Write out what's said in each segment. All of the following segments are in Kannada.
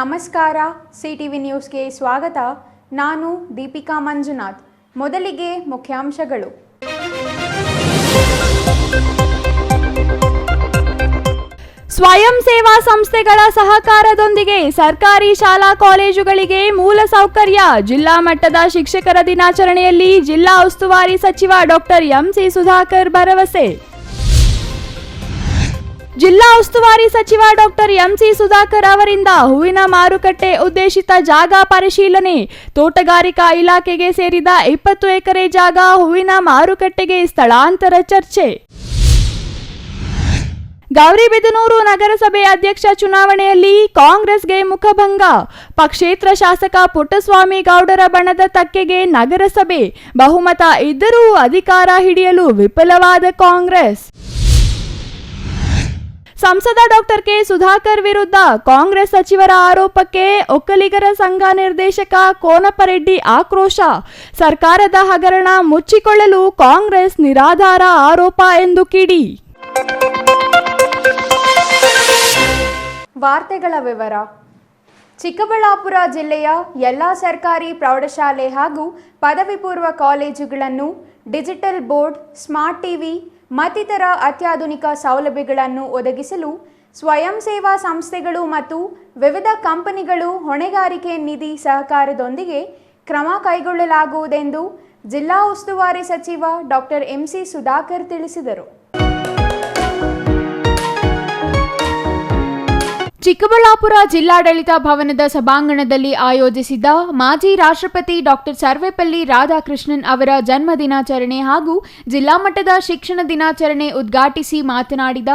ನಮಸ್ಕಾರ, ಸಿಟಿವಿ ನ್ಯೂಸ್ಗೆ ಸ್ವಾಗತ. ನಾನು ದೀಪಿಕಾ ಮಂಜುನಾಥ್. ಮೊದಲಿಗೆ ಮುಖ್ಯಾಂಶಗಳು. ಸ್ವಯಂ ಸೇವಾ ಸಂಸ್ಥೆಗಳ ಸಹಕಾರದೊಂದಿಗೆ ಸರ್ಕಾರಿ ಶಾಲಾ ಕಾಲೇಜುಗಳಿಗೆ ಮೂಲಸೌಕರ್ಯ. ಜಿಲ್ಲಾ ಮಟ್ಟದ ಶಿಕ್ಷಕರ ದಿನಾಚರಣೆಯಲ್ಲಿ ಜಿಲ್ಲಾ ಉಸ್ತುವಾರಿ ಸಚಿವ ಡಾಕ್ಟರ್ ಎಂಸಿ ಸುಧಾಕರ್ ಭರವಸೆ. ಜಿಲ್ಲಾ ಉಸ್ತುವಾರಿ ಸಚಿವ ಡಾಕ್ಟರ್ ಎಂಸಿ ಸುಧಾಕರ್ ಅವರಿಂದ ಹೂವಿನ ಮಾರುಕಟ್ಟೆ ಉದ್ದೇಶಿತ ಜಾಗ ಪರಿಶೀಲನೆ. ತೋಟಗಾರಿಕಾ ಇಲಾಖೆಗೆ ಸೇರಿದ 20 ಎಕರೆ ಜಾಗ ಹೂವಿನ ಮಾರುಕಟ್ಟೆಗೆ ಸ್ಥಳಾಂತರ ಚರ್ಚೆ. ಗೌರಿಬಿದನೂರು ನಗರಸಭೆ ಅಧ್ಯಕ್ಷ ಚುನಾವಣೆಯಲ್ಲಿ ಕಾಂಗ್ರೆಸ್ಗೆ ಮುಖಭಂಗ. ಪಕ್ಷೇತರ ಶಾಸಕ ಪುಟ್ಟಸ್ವಾಮಿ ಗೌಡರ ಬಣದ ತಕ್ಕೆಗೆ ನಗರಸಭೆ. ಬಹುಮತ ಇದ್ದರೂ ಅಧಿಕಾರ ಹಿಡಿಯಲು ವಿಫಲವಾದ ಕಾಂಗ್ರೆಸ್. ಸಂಸದ ಡಾಕ್ಟರ್ ಕೆ ಸುಧಾಕರ್ ವಿರುದ್ಧ ಕಾಂಗ್ರೆಸ್ ಸಚಿವರ ಆರೋಪಕ್ಕೆ ಒಕ್ಕಲಿಗರ ಸಂಘ ನಿರ್ದೇಶಕ ಕೋನಪರೆಡ್ಡಿ ಆಕ್ರೋಶ. ಸರ್ಕಾರದ ಹಗರಣ ಮುಚ್ಚಿಕೊಳ್ಳಲು ಕಾಂಗ್ರೆಸ್ ನಿರಾಧಾರ ಆರೋಪ ಎಂದು ಕಿಡಿ. ವಾರ್ತೆಗಳ ವಿವರ. ಚಿಕ್ಕಬಳ್ಳಾಪುರ ಜಿಲ್ಲೆಯ ಎಲ್ಲ ಸರ್ಕಾರಿ ಪ್ರೌಢಶಾಲೆ ಹಾಗೂ ಪದವಿ ಪೂರ್ವ ಕಾಲೇಜುಗಳನ್ನು ಡಿಜಿಟಲ್ ಬೋರ್ಡ್, ಸ್ಮಾರ್ಟ್ ಟಿವಿ ಮತ್ತಿತರ ಅತ್ಯಾಧುನಿಕ ಸೌಲಭ್ಯಗಳನ್ನು ಒದಗಿಸಲು ಸ್ವಯಂ ಸೇವಾ ಸಂಸ್ಥೆಗಳು ಮತ್ತು ವಿವಿಧ ಕಂಪನಿಗಳು ಹೊಣೆಗಾರಿಕೆ ನಿಧಿ ಸಹಕಾರದೊಂದಿಗೆ ಕ್ರಮ ಕೈಗೊಳ್ಳಲಾಗುವುದೆಂದು ಜಿಲ್ಲಾ ಉಸ್ತುವಾರಿ ಸಚಿವ ಡಾಕ್ಟರ್ ಎಂಸಿ ಸುಧಾಕರ್ ತಿಳಿಸಿದರು. ಚಿಕ್ಕಬಳ್ಳಾಪುರ ಜಿಲ್ಲಾಡಳಿತ ಭವನದ ಸಭಾಂಗಣದಲ್ಲಿ ಆಯೋಜಿಸಿದ್ದ ಮಾಜಿ ರಾಷ್ಟ್ರಪತಿ ಡಾಕ್ಟರ್ ಸರ್ವೇಪಲ್ಲಿ ರಾಧಾಕೃಷ್ಣನ್ ಅವರ ಜನ್ಮ ದಿನಾಚರಣೆ ಹಾಗೂ ಜಿಲ್ಲಾ ಮಟ್ಟದ ಶಿಕ್ಷಣ ದಿನಾಚರಣೆ ಉದ್ಘಾಟಿಸಿ ಮಾತನಾಡಿದ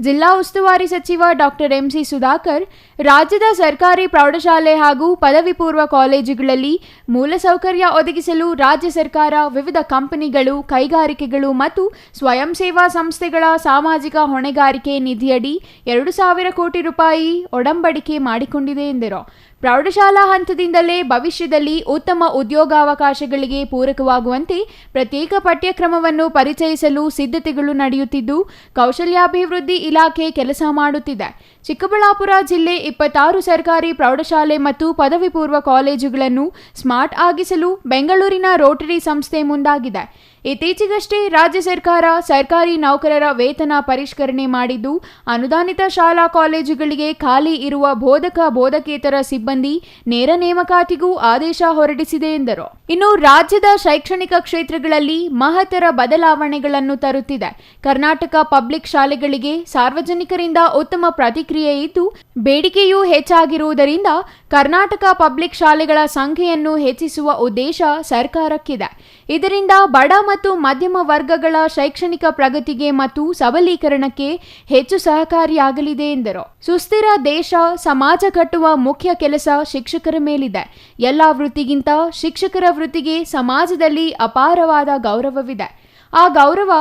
ಜಿಲ್ಲಾ ಉಸ್ತುವಾರಿ ಸಚಿವ ಡಾಕ್ಟರ್ ಎಂಸಿ ಸುಧಾಕರ್, ರಾಜ್ಯದ ಸರ್ಕಾರಿ ಪ್ರೌಢಶಾಲೆ ಹಾಗೂ ಪದವಿ ಪೂರ್ವ ಕಾಲೇಜುಗಳಲ್ಲಿ ಮೂಲಸೌಕರ್ಯ ಒದಗಿಸಲು ರಾಜ್ಯ ಸರ್ಕಾರ ವಿವಿಧ ಕಂಪನಿಗಳು, ಕೈಗಾರಿಕೆಗಳು ಮತ್ತು ಸ್ವಯಂ ಸೇವಾ ಸಂಸ್ಥೆಗಳ ಸಾಮಾಜಿಕ ಹೊಣೆಗಾರಿಕೆ ನಿಧಿಯಡಿ 2,000 ಕೋಟಿ ರೂಪಾಯಿ ಒಡಂಬಡಿಕೆ ಮಾಡಿಕೊಂಡಿದೆ ಎಂದರು. ಪ್ರೌಢಶಾಲಾ ಹಂತದಿಂದಲೇ ಭವಿಷ್ಯದಲ್ಲಿ ಉತ್ತಮ ಉದ್ಯೋಗಾವಕಾಶಗಳಿಗೆ ಪೂರಕವಾಗುವಂತೆ ಪ್ರತ್ಯೇಕ ಪಠ್ಯಕ್ರಮವನ್ನು ಪರಿಚಯಿಸಲು ಸಿದ್ಧತೆಗಳು ನಡೆಯುತ್ತಿದ್ದು, ಕೌಶಲ್ಯಾಭಿವೃದ್ಧಿ ಇಲಾಖೆ ಕೆಲಸ ಮಾಡುತ್ತಿದೆ. ಚಿಕ್ಕಬಳ್ಳಾಪುರ ಜಿಲ್ಲೆ 26 ಸರ್ಕಾರಿ ಪ್ರೌಢಶಾಲೆ ಮತ್ತು ಪದವಿ ಪೂರ್ವ ಕಾಲೇಜುಗಳನ್ನು ಸ್ಮಾರ್ಟ್ ಆಗಿಸಲು ಬೆಂಗಳೂರಿನ ರೋಟರಿ ಸಂಸ್ಥೆ ಮುಂದಾಗಿದೆ. ಇತ್ತೀಚೆಗಷ್ಟೇ ರಾಜ್ಯ ಸರ್ಕಾರ ಸರ್ಕಾರಿ ನೌಕರರ ವೇತನ ಪರಿಷ್ಕರಣೆ ಮಾಡಿದ್ದು, ಅನುದಾನಿತ ಶಾಲಾ ಕಾಲೇಜುಗಳಿಗೆ ಖಾಲಿ ಇರುವ ಬೋಧಕ ಬೋಧಕೇತರ ಸಿಬ್ಬಂದಿ ನೇರ ನೇಮಕಾತಿಗೂ ಆದೇಶ ಹೊರಡಿಸಿದೆ ಎಂದರು. ಇನ್ನು ರಾಜ್ಯದ ಶೈಕ್ಷಣಿಕ ಕ್ಷೇತ್ರಗಳಲ್ಲಿ ಮಹತ್ತರ ಬದಲಾವಣೆಗಳನ್ನು ತರುತ್ತಿದೆ. ಕರ್ನಾಟಕ ಪಬ್ಲಿಕ್ ಶಾಲೆಗಳಿಗೆ ಸಾರ್ವಜನಿಕರಿಂದ ಉತ್ತಮ ಪ್ರತಿಕ್ರಿಯೆ ಇದ್ದು, ಬೇಡಿಕೆಯೂ ಹೆಚ್ಚಾಗಿರುವುದರಿಂದ ಕರ್ನಾಟಕ ಪಬ್ಲಿಕ್ ಶಾಲೆಗಳ ಸಂಖ್ಯೆಯನ್ನು ಹೆಚ್ಚಿಸುವ ಉದ್ದೇಶ ಸರ್ಕಾರಕ್ಕಿದೆ. ಇದರಿಂದ ಬಡ ಮತ್ತು ಮಧ್ಯಮ ವರ್ಗಗಳ ಶೈಕ್ಷಣಿಕ ಪ್ರಗತಿಗೆ ಮತ್ತು ಸಬಲೀಕರಣಕ್ಕೆ ಹೆಚ್ಚು ಸಹಕಾರಿಯಾಗಲಿದೆ ಎಂದರು. ಸುಸ್ಥಿರ ದೇಶ, ಸಮಾಜ ಕಟ್ಟುವ ಮುಖ್ಯ ಕೆಲಸ ಶಿಕ್ಷಕರ ಮೇಲಿದೆ. ಎಲ್ಲ ವೃತ್ತಿಗಿಂತ ಶಿಕ್ಷಕರ ವೃತ್ತಿಗೆ ಸಮಾಜದಲ್ಲಿ ಅಪಾರವಾದ ಗೌರವವಿದೆ. ಆ ಗೌರವ,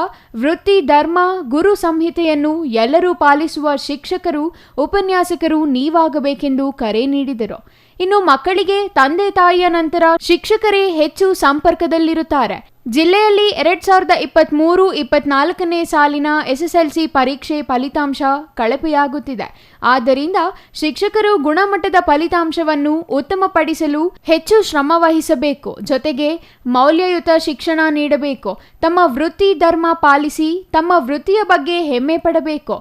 ವೃತ್ತಿ, ಧರ್ಮ, ಗುರು ಸಂಹಿತೆಯನ್ನು ಎಲ್ಲರೂ ಪಾಲಿಸುವ ಶಿಕ್ಷಕರು, ಉಪನ್ಯಾಸಕರು ನೀವಾಗಬೇಕೆಂದು ಕರೆ ನೀಡಿದರು. ಇನ್ನು ಮಕ್ಕಳಿಗೆ ತಂದೆ ತಾಯಿಯ ನಂತರ ಶಿಕ್ಷಕರೇ ಹೆಚ್ಚು ಸಂಪರ್ಕದಲ್ಲಿರುತ್ತಾರೆ. ಜಿಲ್ಲೆಯಲ್ಲಿ 2023-24ನೇ ಸಾಲಿನ SSLC ಪರೀಕ್ಷೆ ಫಲಿತಾಂಶ ಕಳಪೆಯಾಗುತ್ತಿದೆ. ಆದ್ದರಿಂದ ಶಿಕ್ಷಕರು ಗುಣಮಟ್ಟದ ಫಲಿತಾಂಶವನ್ನು ಉತ್ತಮಪಡಿಸಲು ಹೆಚ್ಚು ಶ್ರಮ ವಹಿಸಬೇಕು. ಜೊತೆಗೆ ಮೌಲ್ಯಯುತ ಶಿಕ್ಷಣ ನೀಡಬೇಕು. ತಮ್ಮ ವೃತ್ತಿ ಧರ್ಮ ಪಾಲಿಸಿ ತಮ್ಮ ವೃತ್ತಿಯ ಬಗ್ಗೆ ಹೆಮ್ಮೆ ಪಡಬೇಕು.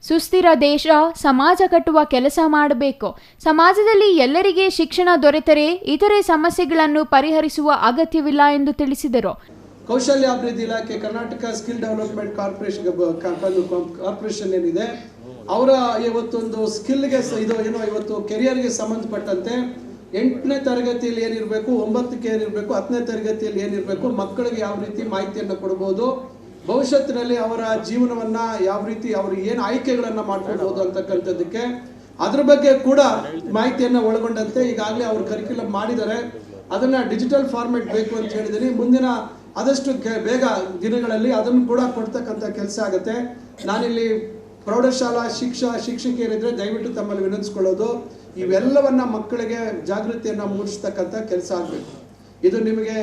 ಸುಸ್ಥಿರ ದೇಶ, ಸಮಾಜ ಕಟ್ಟುವ ಕೆಲಸ ಮಾಡಬೇಕು. ಸಮಾಜದಲ್ಲಿ ಎಲ್ಲರಿಗೆ ಶಿಕ್ಷಣ ದೊರೆತರೆ ಇತರೆ ಸಮಸ್ಯೆಗಳನ್ನು ಪರಿಹರಿಸುವ ಅಗತ್ಯವಿಲ್ಲ ಎಂದು ತಿಳಿಸಿದರು. ಕೌಶಲ್ಯಾಭಿವೃದ್ಧಿ ಇಲಾಖೆ, ಕರ್ನಾಟಕ ಸ್ಕಿಲ್ ಡೆವಲಪ್ಮೆಂಟ್ ಕಾರ್ಪೊರೇಷನ್ ಏನಿದೆ, ಅವರ ಇವತ್ತೊಂದು ಸ್ಕಿಲ್ಗೆ ಇವತ್ತು ಕೆರಿಯರ್ಗೆ ಸಂಬಂಧಪಟ್ಟಂತೆ 8ನೇ ತರಗತಿಯಲ್ಲಿ ಏನಿರಬೇಕು, 9ಕ್ಕೆ ಏನಿರಬೇಕು, 10ನೇ ತರಗತಿಯಲ್ಲಿ ಏನಿರಬೇಕು, ಮಕ್ಕಳಿಗೆ ಯಾವ ರೀತಿ ಮಾಹಿತಿಯನ್ನು ಕೊಡಬಹುದು, ಭವಿಷ್ಯತ್ತಿನಲ್ಲಿ ಅವರ ಜೀವನವನ್ನ ಯಾವ ರೀತಿ ಅವರು ಏನು ಆಯ್ಕೆಗಳನ್ನ ಮಾಡ್ಕೊಳ್ಬಹುದು ಅಂತಕ್ಕಂಥದ್ದಕ್ಕೆ ಅದ್ರ ಬಗ್ಗೆ ಕೂಡ ಮಾಹಿತಿಯನ್ನ ಒಳಗೊಂಡಂತೆ ಈಗಾಗಲೇ ಅವರು ಕರಿಕ್ಯುಲಮ್ ಮಾಡಿದ್ದಾರೆ. ಅದನ್ನ ಡಿಜಿಟಲ್ ಫಾರ್ಮೆಟ್ ಬೇಕು ಅಂತ ಹೇಳಿದೀನಿ. ಮುಂದಿನ ಆದಷ್ಟು ಬೇಗ ದಿನಗಳಲ್ಲಿ ಅದನ್ನು ಕೂಡ ಕೊಡ್ತಕ್ಕಂಥ ಕೆಲಸ ಆಗುತ್ತೆ. ನಾನಿಲ್ಲಿ ಪ್ರೌಢಶಾಲಾ ಶಿಕ್ಷಕಿಯರಿದ್ರೆ ದಯವಿಟ್ಟು ತಮ್ಮಲ್ಲಿ ವಿನಂತಿಸ್ಕೊಳ್ಳೋದು, ಇವೆಲ್ಲವನ್ನ ಮಕ್ಕಳಿಗೆ ಜಾಗೃತಿಯನ್ನ ಮೂಡಿಸ್ತಕ್ಕಂಥ ಕೆಲಸ ಆಗಬೇಕು. ಇದು ನಿಮಗೆ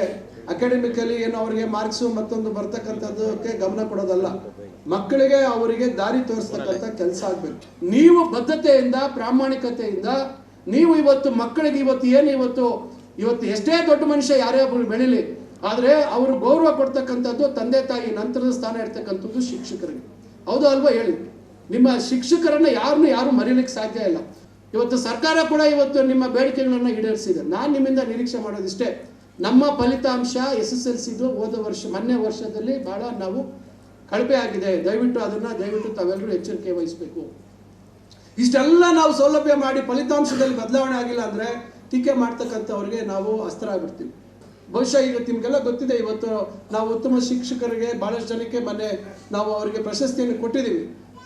ಅಕಾಡೆಮಿಕಲಿ ಏನು ಅವರಿಗೆ ಮಾರ್ಕ್ಸು ಮತ್ತೊಂದು ಬರ್ತಕ್ಕಂಥದ್ದಕ್ಕೆ ಗಮನ ಕೊಡೋದಲ್ಲ, ಮಕ್ಕಳಿಗೆ ಅವರಿಗೆ ದಾರಿ ತೋರಿಸ್ತಕ್ಕಂಥ ಕೆಲಸ ಆಗಬೇಕು. ನೀವು ಬದ್ಧತೆಯಿಂದ ಪ್ರಾಮಾಣಿಕತೆಯಿಂದ ನೀವು ಇವತ್ತು ಮಕ್ಕಳಿಗೆ ಇವತ್ತು ಎಷ್ಟೇ ದೊಡ್ಡ ಮನುಷ್ಯ ಯಾರೇ ಒಬ್ಬರು ಬೆಳೀಲಿ, ಆದರೆ ಅವರು ಗೌರವ ಕೊಡ್ತಕ್ಕಂಥದ್ದು ತಂದೆ ತಾಯಿ ನಂತರದ ಸ್ಥಾನ ಇರ್ತಕ್ಕಂಥದ್ದು ಶಿಕ್ಷಕರಿಗೆ. ಹೌದು ಅಲ್ವಾ ಹೇಳಿ? ನಿಮ್ಮ ಶಿಕ್ಷಕರನ್ನ ಯಾರು ಮರೀಲಿಕ್ಕೆ ಸಾಧ್ಯ ಇಲ್ಲ. ಇವತ್ತು ಸರ್ಕಾರ ಕೂಡ ಇವತ್ತು ನಿಮ್ಮ ಬೇಡಿಕೆಗಳನ್ನು ಈಡೇರಿಸಿದೆ. ನಾನು ನಿಮ್ಮಿಂದ ನಿರೀಕ್ಷೆ ಮಾಡೋದಿಷ್ಟೇ, ನಮ್ಮ ಫಲಿತಾಂಶ SSLCದು ಮೊನ್ನೆ ವರ್ಷದಲ್ಲಿ ಬಹಳ ನಾವು ಕಳಪೆ ಆಗಿದೆ. ದಯವಿಟ್ಟು ತಾವೆಲ್ಲರೂ ಎಚ್ಚರಿಕೆ ವಹಿಸಬೇಕು. ಇಷ್ಟೆಲ್ಲ ನಾವು ಸೌಲಭ್ಯ ಮಾಡಿ ಫಲಿತಾಂಶದಲ್ಲಿ ಬದಲಾವಣೆ ಆಗಿಲ್ಲ ಅಂದರೆ ಟೀಕೆ ಮಾಡ್ತಕ್ಕಂಥವ್ರಿಗೆ ನಾವು ಅಸ್ತ್ರ ಆಗ್ಬಿಡ್ತೀವಿ. ಬಹುಶಃ ಈಗ ನಿಮಗೆಲ್ಲ ಗೊತ್ತಿದೆ, ಇವತ್ತು ನಾವು ಉತ್ತಮ ಶಿಕ್ಷಕರಿಗೆ ಬಹಳಷ್ಟು ಜನಕ್ಕೆ ಮೊನ್ನೆ ನಾವು ಅವರಿಗೆ ಪ್ರಶಸ್ತಿಯನ್ನು ಕೊಟ್ಟಿದ್ದೀವಿ.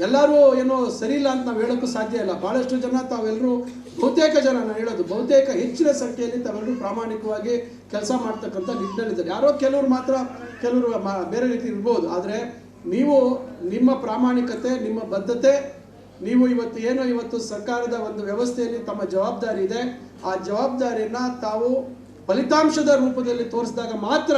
ಎಲ್ಲರೂ ಏನೋ ಸರಿ ಇಲ್ಲ ಅಂತ ನಾವು ಹೇಳೋಕ್ಕೂ ಸಾಧ್ಯ ಇಲ್ಲ. ಬಹಳಷ್ಟು ಜನ ತಾವೆಲ್ಲರೂ ಬಹುತೇಕ ಜನ, ನಾನು ಹೇಳೋದು ಬಹುತೇಕ ಹೆಚ್ಚಿನ ಸಂಖ್ಯೆಯಲ್ಲಿ ತಾವೆಲ್ಲರೂ ಪ್ರಾಮಾಣಿಕವಾಗಿ ಕೆಲಸ ಮಾಡ್ತಕ್ಕಂಥ ನಿಟ್ಟಿನಲ್ಲಿದ್ದಾರೆ. ಯಾರೋ ಕೆಲವರು ಬೇರೆ ರೀತಿ ಇರ್ಬೋದು, ಆದರೆ ನೀವು ನಿಮ್ಮ ಪ್ರಾಮಾಣಿಕತೆ, ನಿಮ್ಮ ಬದ್ಧತೆ, ನೀವು ಇವತ್ತು ಸರ್ಕಾರದ ಒಂದು ವ್ಯವಸ್ಥೆಯಲ್ಲಿ ತಮ್ಮ ಜವಾಬ್ದಾರಿ ಇದೆ. ಆ ಜವಾಬ್ದಾರಿಯನ್ನು ತಾವು ಫಲಿತಾಂಶದ ರೂಪದಲ್ಲಿ ತೋರಿಸಿದಾಗ ಮಾತ್ರ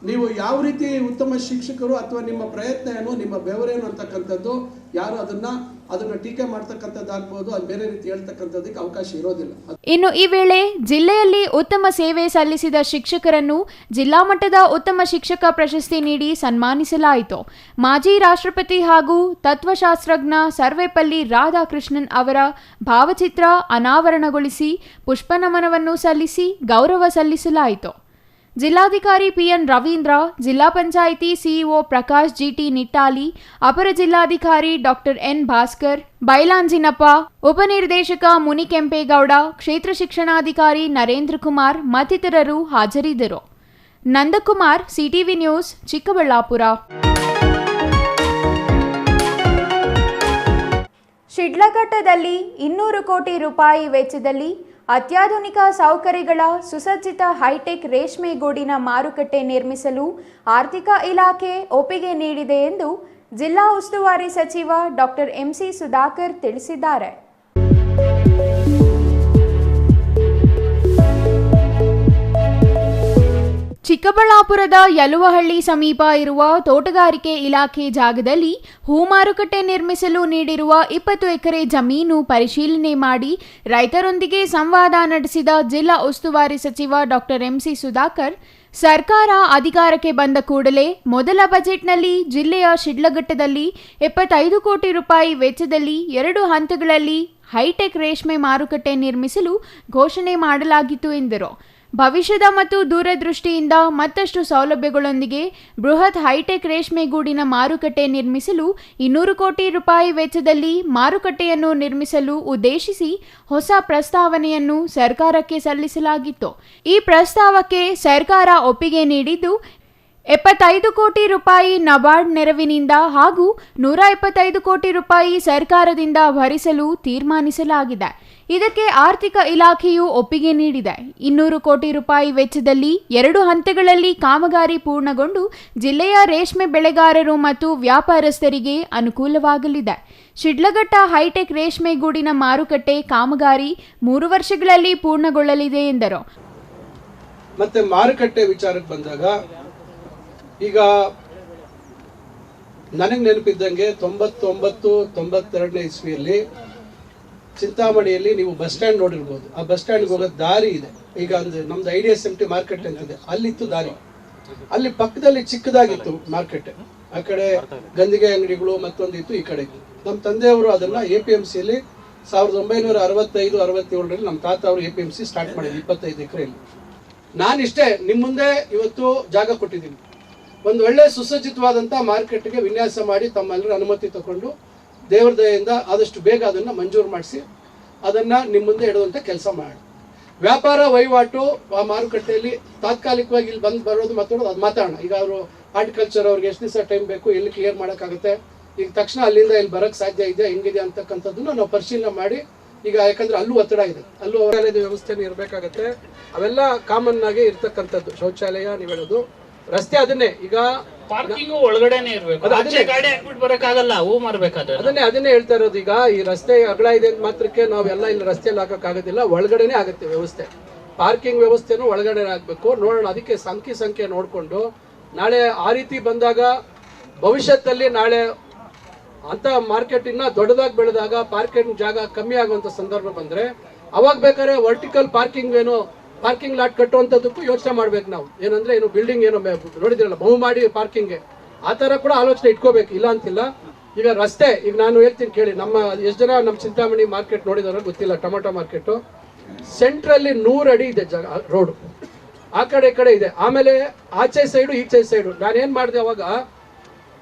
ನೀವು ಯಾವ ರೀತಿ ಉತ್ತಮ ಶಿಕ್ಷಕರು ಅಥವಾ ನಿಮ್ಮ ಪ್ರಯತ್ನ ಏನು, ನಿಮ್ಮ ಬೆವರೇನು ಅಂತಕ್ಕಂಥದ್ದು ಯಾರು ಅದನ್ನ ಟೀಕೆ ಮಾಡ್ತಕ್ಕಂಥದ್ದಾಗ್ಬೋದು, ಅದು ಬೇರೆ ರೀತಿ ಹೇಳ್ತಕ್ಕಂಥದ್ದಕ್ಕೆ ಅವಕಾಶ ಇರೋದಿಲ್ಲ. ಇನ್ನು ಈ ವೇಳೆ ಜಿಲ್ಲೆಯಲ್ಲಿ ಉತ್ತಮ ಸೇವೆ ಸಲ್ಲಿಸಿದ ಶಿಕ್ಷಕರನ್ನು ಜಿಲ್ಲಾ ಮಟ್ಟದ ಉತ್ತಮ ಶಿಕ್ಷಕ ಪ್ರಶಸ್ತಿ ನೀಡಿ ಸನ್ಮಾನಿಸಲಾಯಿತು. ಮಾಜಿ ರಾಷ್ಟ್ರಪತಿ ಹಾಗೂ ತತ್ವಶಾಸ್ತ್ರಜ್ಞ ಸರ್ವೇಪಲ್ಲಿ ರಾಧಾಕೃಷ್ಣನ್ ಅವರ ಭಾವಚಿತ್ರ ಅನಾವರಣಗೊಳಿಸಿ ಪುಷ್ಪನಮನವನ್ನು ಸಲ್ಲಿಸಿ ಗೌರವ ಸಲ್ಲಿಸಲಾಯಿತು. ಜಿಲ್ಲಾಧಿಕಾರಿ PN ರವೀಂದ್ರ, ಜಿಲ್ಲಾ ಪಂಚಾಯಿತಿ ಸಿಇಒ ಪ್ರಕಾಶ್ GT ನಿಟ್ಟಾಲಿ, ಅಪರ ಜಿಲ್ಲಾಧಿಕಾರಿ ಡಾಕ್ಟರ್ N ಭಾಸ್ಕರ್, ಬೈಲಾಂಜಿನಪ್ಪ, ಉಪನಿರ್ದೇಶಕ ಮುನಿಕೆಂಪೇಗೌಡ, ಕ್ಷೇತ್ರ ಶಿಕ್ಷಣಾಧಿಕಾರಿ ನರೇಂದ್ರ ಕುಮಾರ್ ಮತ್ತಿತರರು ಹಾಜರಿದ್ದರು. Nandakumar, CTV news, Chikkaballapura. ಶಿಡ್ಲಘಟ್ಟದಲ್ಲಿ 200 ಕೋಟಿ ರೂಪಾಯಿ ವೆಚ್ಚದಲ್ಲಿ ಅತ್ಯಾಧುನಿಕ ಸೌಕರ್ಯಗಳ ಸುಸಜ್ಜಿತ ಹೈಟೆಕ್ ರೇಷ್ಮೆ ಗೂಡಿನ ಮಾರುಕಟ್ಟೆ ನಿರ್ಮಿಸಲು ಆರ್ಥಿಕ ಇಲಾಖೆ ಒಪ್ಪಿಗೆ ನೀಡಿದೆ ಎಂದು ಜಿಲ್ಲಾ ಉಸ್ತುವಾರಿ ಸಚಿವ ಡಾಕ್ಟರ್ MC ಸುಧಾಕರ್ ತಿಳಿಸಿದ್ದಾರೆ. ಚಿಕ್ಕಬಳ್ಳಾಪುರದ ಯಲುವಹಳ್ಳಿ ಸಮೀಪ ಇರುವ ತೋಟಗಾರಿಕೆ ಇಲಾಖೆ ಜಾಗದಲ್ಲಿ ಹೂ ಮಾರುಕಟ್ಟೆ ನಿರ್ಮಿಸಲು ನೀಡಿರುವ 20 ಎಕರೆ ಜಮೀನು ಪರಿಶೀಲನೆ ಮಾಡಿ ರೈತರೊಂದಿಗೆ ಸಂವಾದ ನಡೆಸಿದ ಜಿಲ್ಲಾ ಉಸ್ತುವಾರಿ ಸಚಿವ ಡಾಕ್ಟರ್ MC ಸುಧಾಕರ್, ಸರ್ಕಾರ ಅಧಿಕಾರಕ್ಕೆ ಬಂದ ಕೂಡಲೇ ಮೊದಲ ಬಜೆಟ್ನಲ್ಲಿ ಜಿಲ್ಲೆಯ ಶಿಡ್ಲಘಟ್ಟದಲ್ಲಿ 75 ಕೋಟಿ ರೂಪಾಯಿ ವೆಚ್ಚದಲ್ಲಿ 2 ಹಂತಗಳಲ್ಲಿ ಹೈಟೆಕ್ ರೇಷ್ಮೆ ಮಾರುಕಟ್ಟೆ ನಿರ್ಮಿಸಲು ಘೋಷಣೆ ಮಾಡಲಾಗಿತ್ತು ಎಂದರು. ಭವಿಷ್ಯದ ಮತ್ತು ದೂರದೃಷ್ಟಿಯಿಂದ ಮತ್ತಷ್ಟು ಸೌಲಭ್ಯಗಳೊಂದಿಗೆ ಬೃಹತ್ ಹೈಟೆಕ್ ರೇಷ್ಮೆ ಗೂಡಿನ ಮಾರುಕಟ್ಟೆ ನಿರ್ಮಿಸಲು 200 ಕೋಟಿ ರೂಪಾಯಿ ವೆಚ್ಚದಲ್ಲಿ ಮಾರುಕಟ್ಟೆಯನ್ನು ನಿರ್ಮಿಸಲು ಉದ್ದೇಶಿಸಿ ಹೊಸ ಪ್ರಸ್ತಾವನೆಯನ್ನು ಸರ್ಕಾರಕ್ಕೆ ಸಲ್ಲಿಸಲಾಗಿತ್ತು. ಈ ಪ್ರಸ್ತಾವಕ್ಕೆ ಸರ್ಕಾರ ಒಪ್ಪಿಗೆ ನೀಡಿದ್ದು 75 ಕೋಟಿ ರೂಪಾಯಿ ನಬಾರ್ಡ್ ನೆರವಿನಿಂದ ಹಾಗೂ 125 ಕೋಟಿ ರೂಪಾಯಿ ಸರ್ಕಾರದಿಂದ ಭರಿಸಲು ತೀರ್ಮಾನಿಸಲಾಗಿದೆ. ಇದಕ್ಕೆ ಆರ್ಥಿಕ ಇಲಾಖೆಯು ಒಪ್ಪಿಗೆ ನೀಡಿದೆ. 200 ಕೋಟಿ ರೂಪಾಯಿ ವೆಚ್ಚದಲ್ಲಿ 2 ಹಂತಗಳಲ್ಲಿ ಕಾಮಗಾರಿ ಪೂರ್ಣಗೊಂಡು ಜಿಲ್ಲೆಯ ರೇಷ್ಮೆ ಬೆಳೆಗಾರರು ಮತ್ತು ವ್ಯಾಪಾರಸ್ಥರಿಗೆ ಅನುಕೂಲವಾಗಲಿದೆ. ಶಿಡ್ಲಘಟ್ಟ ಹೈಟೆಕ್ ರೇಷ್ಮೆ ಗೂಡಿನ ಮಾರುಕಟ್ಟೆ ಕಾಮಗಾರಿ 3 ವರ್ಷಗಳಲ್ಲಿ ಪೂರ್ಣಗೊಳ್ಳಲಿದೆ ಎಂದರು. ಮತ್ತೆ ಮಾರುಕಟ್ಟೆ ವಿಚಾರಕ್ಕೆ ಬಂದಾಗ ಈಗ ನನಗೆ ನೆನಪಿದ್ದಂಗೆ 99-92ನೇ ಇಸ್ವಿಯಲ್ಲಿ ಚಿಂತಾಮಣಿಯಲ್ಲಿ ನೀವು ಬಸ್ ಸ್ಟ್ಯಾಂಡ್ ನೋಡಿರ್ಬೋದು. ಆ ಬಸ್ ಸ್ಟ್ಯಾಂಡ್ಗೆ ಹೋಗೋ ದಾರಿ ಇದೆ. ಈಗ ಅಂದ್ರೆ ನಮ್ದು IDSMT ಮಾರ್ಕೆಟ್ ಅಂತಿದೆ, ಅಲ್ಲಿತ್ತು ದಾರಿ. ಅಲ್ಲಿ ಪಕ್ಕದಲ್ಲಿ ಚಿಕ್ಕದಾಗಿತ್ತು ಮಾರ್ಕೆಟ್. ಆ ಕಡೆ ಗಂದಿಗೆ ಅಂಗಡಿಗಳು ಮತ್ತೊಂದಿತ್ತು, ಈ ಕಡೆ ನಮ್ಮ ತಂದೆಯವರು ಅದನ್ನ APMCಯಲ್ಲಿ 1965-67ರಲ್ಲಿ ನಮ್ಮ ತಾತ ಅವರು APMC ಸ್ಟಾರ್ಟ್ ಮಾಡಿದ್ರು 25 ಎಕರೆಯಲ್ಲಿ. ನಾನಿಷ್ಟೇ ನಿಮ್ಮ ಮುಂದೆ ಇವತ್ತು ಜಾಗ ಕೊಟ್ಟಿದ್ದೀನಿ. ಒಂದು ಒಳ್ಳೆ ಸುಸಜ್ಜಿತವಾದಂಥ ಮಾರ್ಕೆಟ್ಗೆ ವಿನ್ಯಾಸ ಮಾಡಿ ತಮ್ಮೆಲ್ಲರ ಅನುಮತಿ ತಗೊಂಡು ದೇವರ ದಯೆಯಿಂದ ಆದಷ್ಟು ಬೇಗ ಅದನ್ನು ಮಂಜೂರು ಮಾಡಿಸಿ ಅದನ್ನು ನಿಮ್ಮ ಮುಂದೆ ಇಡುವಂಥ ಕೆಲಸ ಮಾಡಿ. ವ್ಯಾಪಾರ ವಹಿವಾಟು ಆ ಮಾರುಕಟ್ಟೆಯಲ್ಲಿ ತಾತ್ಕಾಲಿಕವಾಗಿ ಇಲ್ಲಿ ಬರೋದು ಮಾತಾಡೋದು ಅದು ಮಾತಾಡೋಣ. ಈಗ ಅವರು ಹಾರ್ಟಿಕಲ್ಚರ್ ಅವ್ರಿಗೆ ಎಷ್ಟು ದಿವಸ ಟೈಮ್ ಬೇಕು, ಎಲ್ಲಿ ಕ್ಲಿಯರ್ ಮಾಡೋಕ್ಕಾಗುತ್ತೆ, ಈಗ ತಕ್ಷಣ ಅಲ್ಲಿಂದ ಇಲ್ಲಿ ಬರೋಕ್ಕೆ ಸಾಧ್ಯ ಇದೆಯಾ, ಹೆಂಗಿದೆ ಅಂತಕ್ಕಂಥದ್ದನ್ನು ನಾವು ಪರಿಶೀಲನೆ ಮಾಡಿ ಈಗ ಯಾಕಂದ್ರೆ ಅಲ್ಲೂ ಒತ್ತಡ ಇದೆ, ಅಲ್ಲೂ ಶೌಚಾಲಯದ ವ್ಯವಸ್ಥೆನೂ ಇರಬೇಕಾಗತ್ತೆ. ಅವೆಲ್ಲ ಕಾಮನ್ ಆಗಿ ಇರ್ತಕ್ಕಂಥದ್ದು. ಶೌಚಾಲಯ ನೀವು ಹೇಳೋದು, ರಸ್ತೆ ಅದನ್ನೇ. ಈಗ ಪಾರ್ಕಿಂಗ್ ಒಳಗಡೆನೆ ಇರಬೇಕು, ಗಾಡಿ ಹಾಕ್ಬಿಟ್ಟು ಬರಕ್ಕಾಗಲ್ಲ, ಹೂ ಮಾರ್ಬೇಕಾದ್ರೆ ಅದನ್ನೇ ಹೇಳ್ತಾ ಇರೋದು. ಈಗ ಈ ರಸ್ತೆ ಅಗಲ ಇದೆ ಅಂತ ಮಾತ್ರಕ್ಕೆ ನಾವೆಲ್ಲ ಇಲ್ಲಿ ರಸ್ತೆಯಲ್ಲಿ ಹಾಕಕ್ಕಾಗೋದಿಲ್ಲ, ಒಳಗಡೆನೆ ಆಗುತ್ತೆ ವ್ಯವಸ್ಥೆ. ಪಾರ್ಕಿಂಗ್ ವ್ಯವಸ್ಥೆನೂ ಒಳಗಡೆ ಆಗ್ಬೇಕು. ನೋಡೋಣ, ಅದಕ್ಕೆ ಸಂಖ್ಯೆ ನೋಡಿಕೊಂಡು ನಾಳೆ ಆ ರೀತಿ ಬಂದಾಗ ಭವಿಷ್ಯದಲ್ಲಿ ನಾಳೆ ಅಂತ ಮಾರ್ಕೆಟ್ ಇನ್ನ ದೊಡ್ಡದಾಗಿ ಬೆಳೆದಾಗ ಪಾರ್ಕಿಂಗ್ ಜಾಗ ಕಮ್ಮಿ ಆಗುವಂತ ಸಂದರ್ಭ ಬಂದ್ರೆ ಅವಾಗ ಬೇಕಾದ್ರೆ ವರ್ಟಿಕಲ್ ಪಾರ್ಕಿಂಗ್ ಏನೋ ಪಾರ್ಕಿಂಗ್ ಲಾಟ್ ಕಟ್ಟುವಂಥದ್ದಕ್ಕೂ ಯೋಚನೆ ಮಾಡ್ಬೇಕು ನಾವು. ಏನಂದ್ರೆ ಏನು ಬಿಲ್ಡಿಂಗ್ ಏನೋ ನೋಡಿದ್ರಲ್ಲ ಬಹು ಮಾಡಿ ಪಾರ್ಕಿಂಗ್ಗೆ, ಆ ಥರ ಕೂಡ ಆಲೋಚನೆ ಇಟ್ಕೋಬೇಕು, ಇಲ್ಲ ಅಂತಿಲ್ಲ. ಈಗ ರಸ್ತೆ, ಈಗ ನಾನು ಹೇಳ್ತೀನಿ ಕೇಳಿ, ನಮ್ಮ ಎಷ್ಟು ಜನ ನಮ್ಮ ಚಿಂತಾಮಣಿ ಮಾರ್ಕೆಟ್ ನೋಡಿದಾರೆ ಗೊತ್ತಿಲ್ಲ, ಟೊಮೆಟೊ ಮಾರ್ಕೆಟು ಸೆಂಟ್ರಲ್ಲಿ 100 ಅಡಿ ಇದೆ ಜಾಗ, ರೋಡು ಆ ಕಡೆ ಈ ಕಡೆ ಇದೆ. ಆಮೇಲೆ ಆಚೆ ಸೈಡು ಈಚೆ ಸೈಡು ನಾನೇನು ಮಾಡಿದೆ ಅವಾಗ,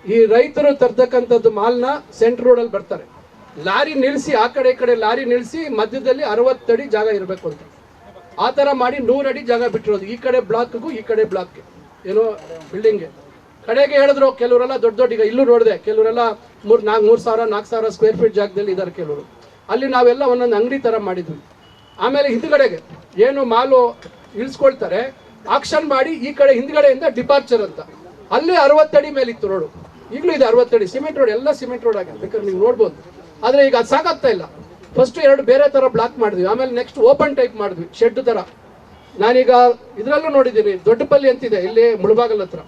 ಈ ರೈತರು ತರ್ತಕ್ಕಂಥದ್ದು ಮಾಲ್ನ ಸೆಂಟ್ರ್ ರೋಡಲ್ಲಿ ಬರ್ತಾರೆ, ಲಾರಿ ನಿಲ್ಲಿಸಿ ಆ ಕಡೆ ಈ ಕಡೆ ಲಾರಿ ನಿಲ್ಲಿಸಿ ಮಧ್ಯದಲ್ಲಿ 60 ಅಡಿ ಜಾಗ ಇರಬೇಕು ಅಂತ ಆ ಥರ ಮಾಡಿ 100 ಅಡಿ ಜಾಗ ಬಿಟ್ಟಿರೋದು, ಈ ಕಡೆ ಬ್ಲಾಕ್ಗೂ ಈ ಕಡೆ ಬ್ಲಾಕ್ಗೆ ಏನೋ ಬಿಲ್ಡಿಂಗ್ಗೆ. ಕಡೆಗೆ ಹೇಳಿದ್ರು ಕೆಲವರೆಲ್ಲ ದೊಡ್ಡ ಈಗ ಇಲ್ಲೂ ನೋಡಿದೆ, ಕೆಲವರೆಲ್ಲ 3,000-4,000 ಸ್ಕ್ವೇರ್ ಫೀಟ್ ಜಾಗದಲ್ಲಿ ಇದ್ದಾರೆ ಕೆಲವರು. ಅಲ್ಲಿ ನಾವೆಲ್ಲ ಒಂದೊಂದು ಅಂಗಡಿ ಥರ ಮಾಡಿದ್ವಿ. ಆಮೇಲೆ ಹಿಂದ್ಗಡೆಗೆ ಏನು ಮಾಲು ಇಳಿಸ್ಕೊಳ್ತಾರೆ, ಆಕ್ಷನ್ ಮಾಡಿ ಈ ಕಡೆ ಹಿಂದ್ಗಡೆಯಿಂದ ಡಿಪಾರ್ಚರ್ ಅಂತ, ಅಲ್ಲಿ 60 ಅಡಿ ಮೇಲೆ ಇತ್ತು ರೋಡು, ಈಗಲೂ ಇದೆ 60 ಅಡಿ ಸಿಮೆಂಟ್ ರೋಡ್, ಎಲ್ಲ ಸಿಮೆಂಟ್ ರೋಡ್ ಆಗಿದೆ, ಬೇಕಾದ್ರೆ ನೀವು ನೋಡ್ಬೋದು. ಆದರೆ ಈಗ ಅದು ಸಾಕಾಗ್ತಾ ಇಲ್ಲ. ಫಸ್ಟ್ 2 ಬೇರೆ ಥರ ಬ್ಲಾಕ್ ಮಾಡಿದ್ವಿ, ಆಮೇಲೆ ನೆಕ್ಸ್ಟ್ ಓಪನ್ ಟೈಪ್ ಮಾಡಿದ್ವಿ, ಶೆಡ್ ಥರ. ನಾನೀಗ ಇದರಲ್ಲೂ ನೋಡಿದ್ದೀನಿ, ದೊಡ್ಡಪಲ್ಲಿ ಅಂತಿದೆ ಇಲ್ಲಿ ಮುಳಬಾಗಲ್ ಹತ್ರ.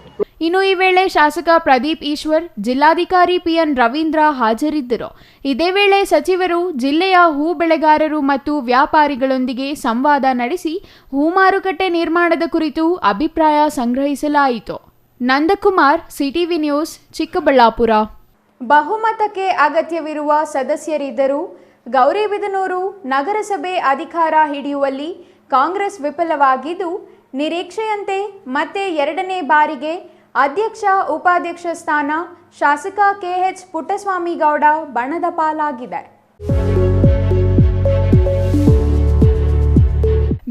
ಇನ್ನು ಈ ವೇಳೆ ಶಾಸಕ ಪ್ರದೀಪ್ ಈಶ್ವರ್, ಜಿಲ್ಲಾಧಿಕಾರಿ ಪಿಎನ್ ರವೀಂದ್ರ ಹಾಜರಿದ್ದರು. ಇದೇ ವೇಳೆ ಸಚಿವರು ಜಿಲ್ಲೆಯ ಹೂ ಬೆಳೆಗಾರರು ಮತ್ತು ವ್ಯಾಪಾರಿಗಳೊಂದಿಗೆ ಸಂವಾದ ನಡೆಸಿ ಹೂ ಮಾರುಕಟ್ಟೆ ನಿರ್ಮಾಣದ ಕುರಿತು ಅಭಿಪ್ರಾಯ ಸಂಗ್ರಹಿಸಲಾಯಿತು. Nandakumar, CTV news, Chikkaballapura. ಬಹುಮತಕ್ಕೆ ಅಗತ್ಯವಿರುವ ಸದಸ್ಯರಿದ್ದರೂ ಗೌರಿಬಿದನೂರು ನಗರಸಭೆ ಅಧಿಕಾರ ಹಿಡಿಯುವಲ್ಲಿ ಕಾಂಗ್ರೆಸ್ ವಿಫಲವಾಗಿದ್ದು, ನಿರೀಕ್ಷೆಯಂತೆ ಮತ್ತೆ 2ನೇ ಬಾರಿಗೆ ಅಧ್ಯಕ್ಷ ಉಪಾಧ್ಯಕ್ಷ ಸ್ಥಾನ ಶಾಸಕ ಕೆಎಚ್ ಪುಟ್ಟಸ್ವಾಮಿಗೌಡ ಬಣದ ಪಾಲಾಗಿದೆ.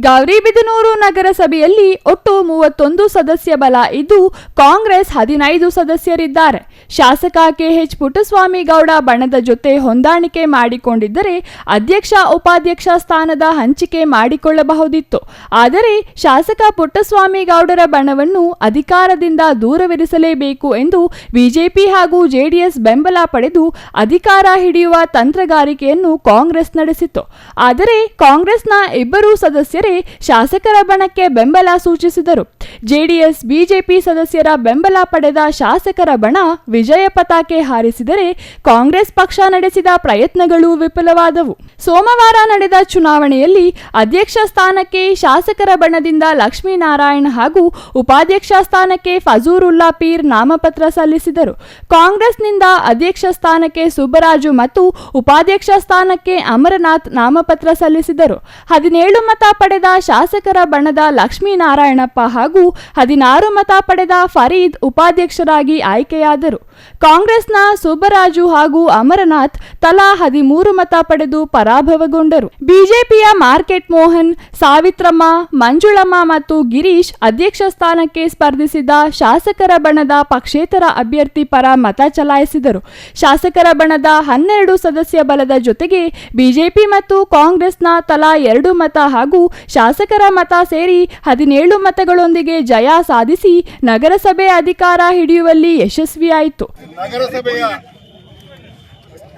ಗೌರಿಬಿದನೂರು ನಗರಸಭೆಯಲ್ಲಿ ಒಟ್ಟು 31 ಸದಸ್ಯ ಬಲ ಇದ್ದು ಕಾಂಗ್ರೆಸ್ 15 ಸದಸ್ಯರಿದ್ದಾರೆ. ಶಾಸಕ ಕೆಎಚ್ ಪುಟ್ಟಸ್ವಾಮಿಗೌಡ ಬಣದ ಜೊತೆ ಹೊಂದಾಣಿಕೆ ಮಾಡಿಕೊಂಡಿದ್ದರೆ ಅಧ್ಯಕ್ಷ ಉಪಾಧ್ಯಕ್ಷ ಸ್ಥಾನದ ಹಂಚಿಕೆ ಮಾಡಿಕೊಳ್ಳಬಹುದಿತ್ತು. ಆದರೆ ಶಾಸಕ ಪುಟ್ಟಸ್ವಾಮಿಗೌಡರ ಬಣವನ್ನು ಅಧಿಕಾರದಿಂದ ದೂರವಿರಿಸಲೇಬೇಕು ಎಂದು ಬಿಜೆಪಿ ಹಾಗೂ ಜೆಡಿಎಸ್ ಬೆಂಬಲ ಪಡೆದು ಅಧಿಕಾರ ಹಿಡಿಯುವ ತಂತ್ರಗಾರಿಕೆಯನ್ನು ಕಾಂಗ್ರೆಸ್ ನಡೆಸಿತು. ಆದರೆ ಕಾಂಗ್ರೆಸ್ನ 2 ಸದಸ್ಯರೇ ಶಾಸಕರ ಬಣಕ್ಕೆ ಬೆಂಬಲ ಸೂಚಿಸಿದರು. ಜೆಡಿಎಸ್ ಬಿಜೆಪಿ ಸದಸ್ಯರ ಬೆಂಬಲ ಪಡೆದ ಶಾಸಕರ ಬಣ ವಿಜಯ ಪತಾಕೆ ಹಾರಿಸಿದರೆ ಕಾಂಗ್ರೆಸ್ ಪಕ್ಷ ನಡೆಸಿದ ಪ್ರಯತ್ನಗಳು ವಿಫಲವಾದವು. ಸೋಮವಾರ ನಡೆದ ಚುನಾವಣೆಯಲ್ಲಿ ಅಧ್ಯಕ್ಷ ಸ್ಥಾನಕ್ಕೆ ಶಾಸಕರ ಬಣದಿಂದ ಲಕ್ಷ್ಮೀನಾರಾಯಣ್ ಹಾಗೂ ಉಪಾಧ್ಯಕ್ಷ ಸ್ಥಾನಕ್ಕೆ ಫಜೂರುಲ್ಲಾ ಪೀರ್ ನಾಮಪತ್ರ ಸಲ್ಲಿಸಿದರು. ಕಾಂಗ್ರೆಸ್ನಿಂದ ಅಧ್ಯಕ್ಷ ಸ್ಥಾನಕ್ಕೆ ಸುಬ್ಬರಾಜು ಮತ್ತು ಉಪಾಧ್ಯಕ್ಷ ಸ್ಥಾನಕ್ಕೆ ಅಮರನಾಥ್ ನಾಮಪತ್ರ ಸಲ್ಲಿಸಿದರು. 17 ಮತ ಪಡೆದ ಶಾಸಕರ ಬಣದ ಲಕ್ಷ್ಮೀನಾರಾಯಣಪ್ಪ ಹಾಗೂ 16 ಮತ ಪಡೆದ ಫರೀದ್ ಉಪಾಧ್ಯಕ್ಷರಾಗಿ ಆಯ್ಕೆಯಾದರು. ಕಾಂಗ್ರೆಸ್ನ ಸುಬ್ಬರಾಜು ಹಾಗೂ ಅಮರನಾಥ್ ತಲಾ 13 ಮತ ಪಡೆದು ಪರಾಭವಗೊಂಡರು. ಬಿಜೆಪಿಯ ಮಾರ್ಕೆಟ್ ಮೋಹನ್, ಸಾವಿತ್ರಮ್ಮ, ಮಂಜುಳಮ್ಮ ಮತ್ತು ಗಿರೀಶ್ ಅಧ್ಯಕ್ಷ ಸ್ಥಾನಕ್ಕೆ ಸ್ಪರ್ಧಿಸಿದ್ದ ಶಾಸಕರ ಬಣದ ಪಕ್ಷೇತರ ಅಭ್ಯರ್ಥಿ ಪರ ಮತ ಚಲಾಯಿಸಿದರು. ಶಾಸಕರ ಬಣದ 12 ಸದಸ್ಯ ಬಲದ ಜೊತೆಗೆ ಬಿಜೆಪಿ ಮತ್ತು ಕಾಂಗ್ರೆಸ್ನ ತಲಾ 2 ಮತ ಹಾಗೂ ಶಾಸಕರ ಮತ ಸೇರಿ 17 ಮತಗಳೊಂದಿಗೆ ಜಯ ಸಾಧಿಸಿ ನಗರಸಭೆ ಅಧಿಕಾರ ಹಿಡಿಯುವಲ್ಲಿ ಯಶಸ್ವಿಯಾಯಿತು. ನಗರಸಭೆಯ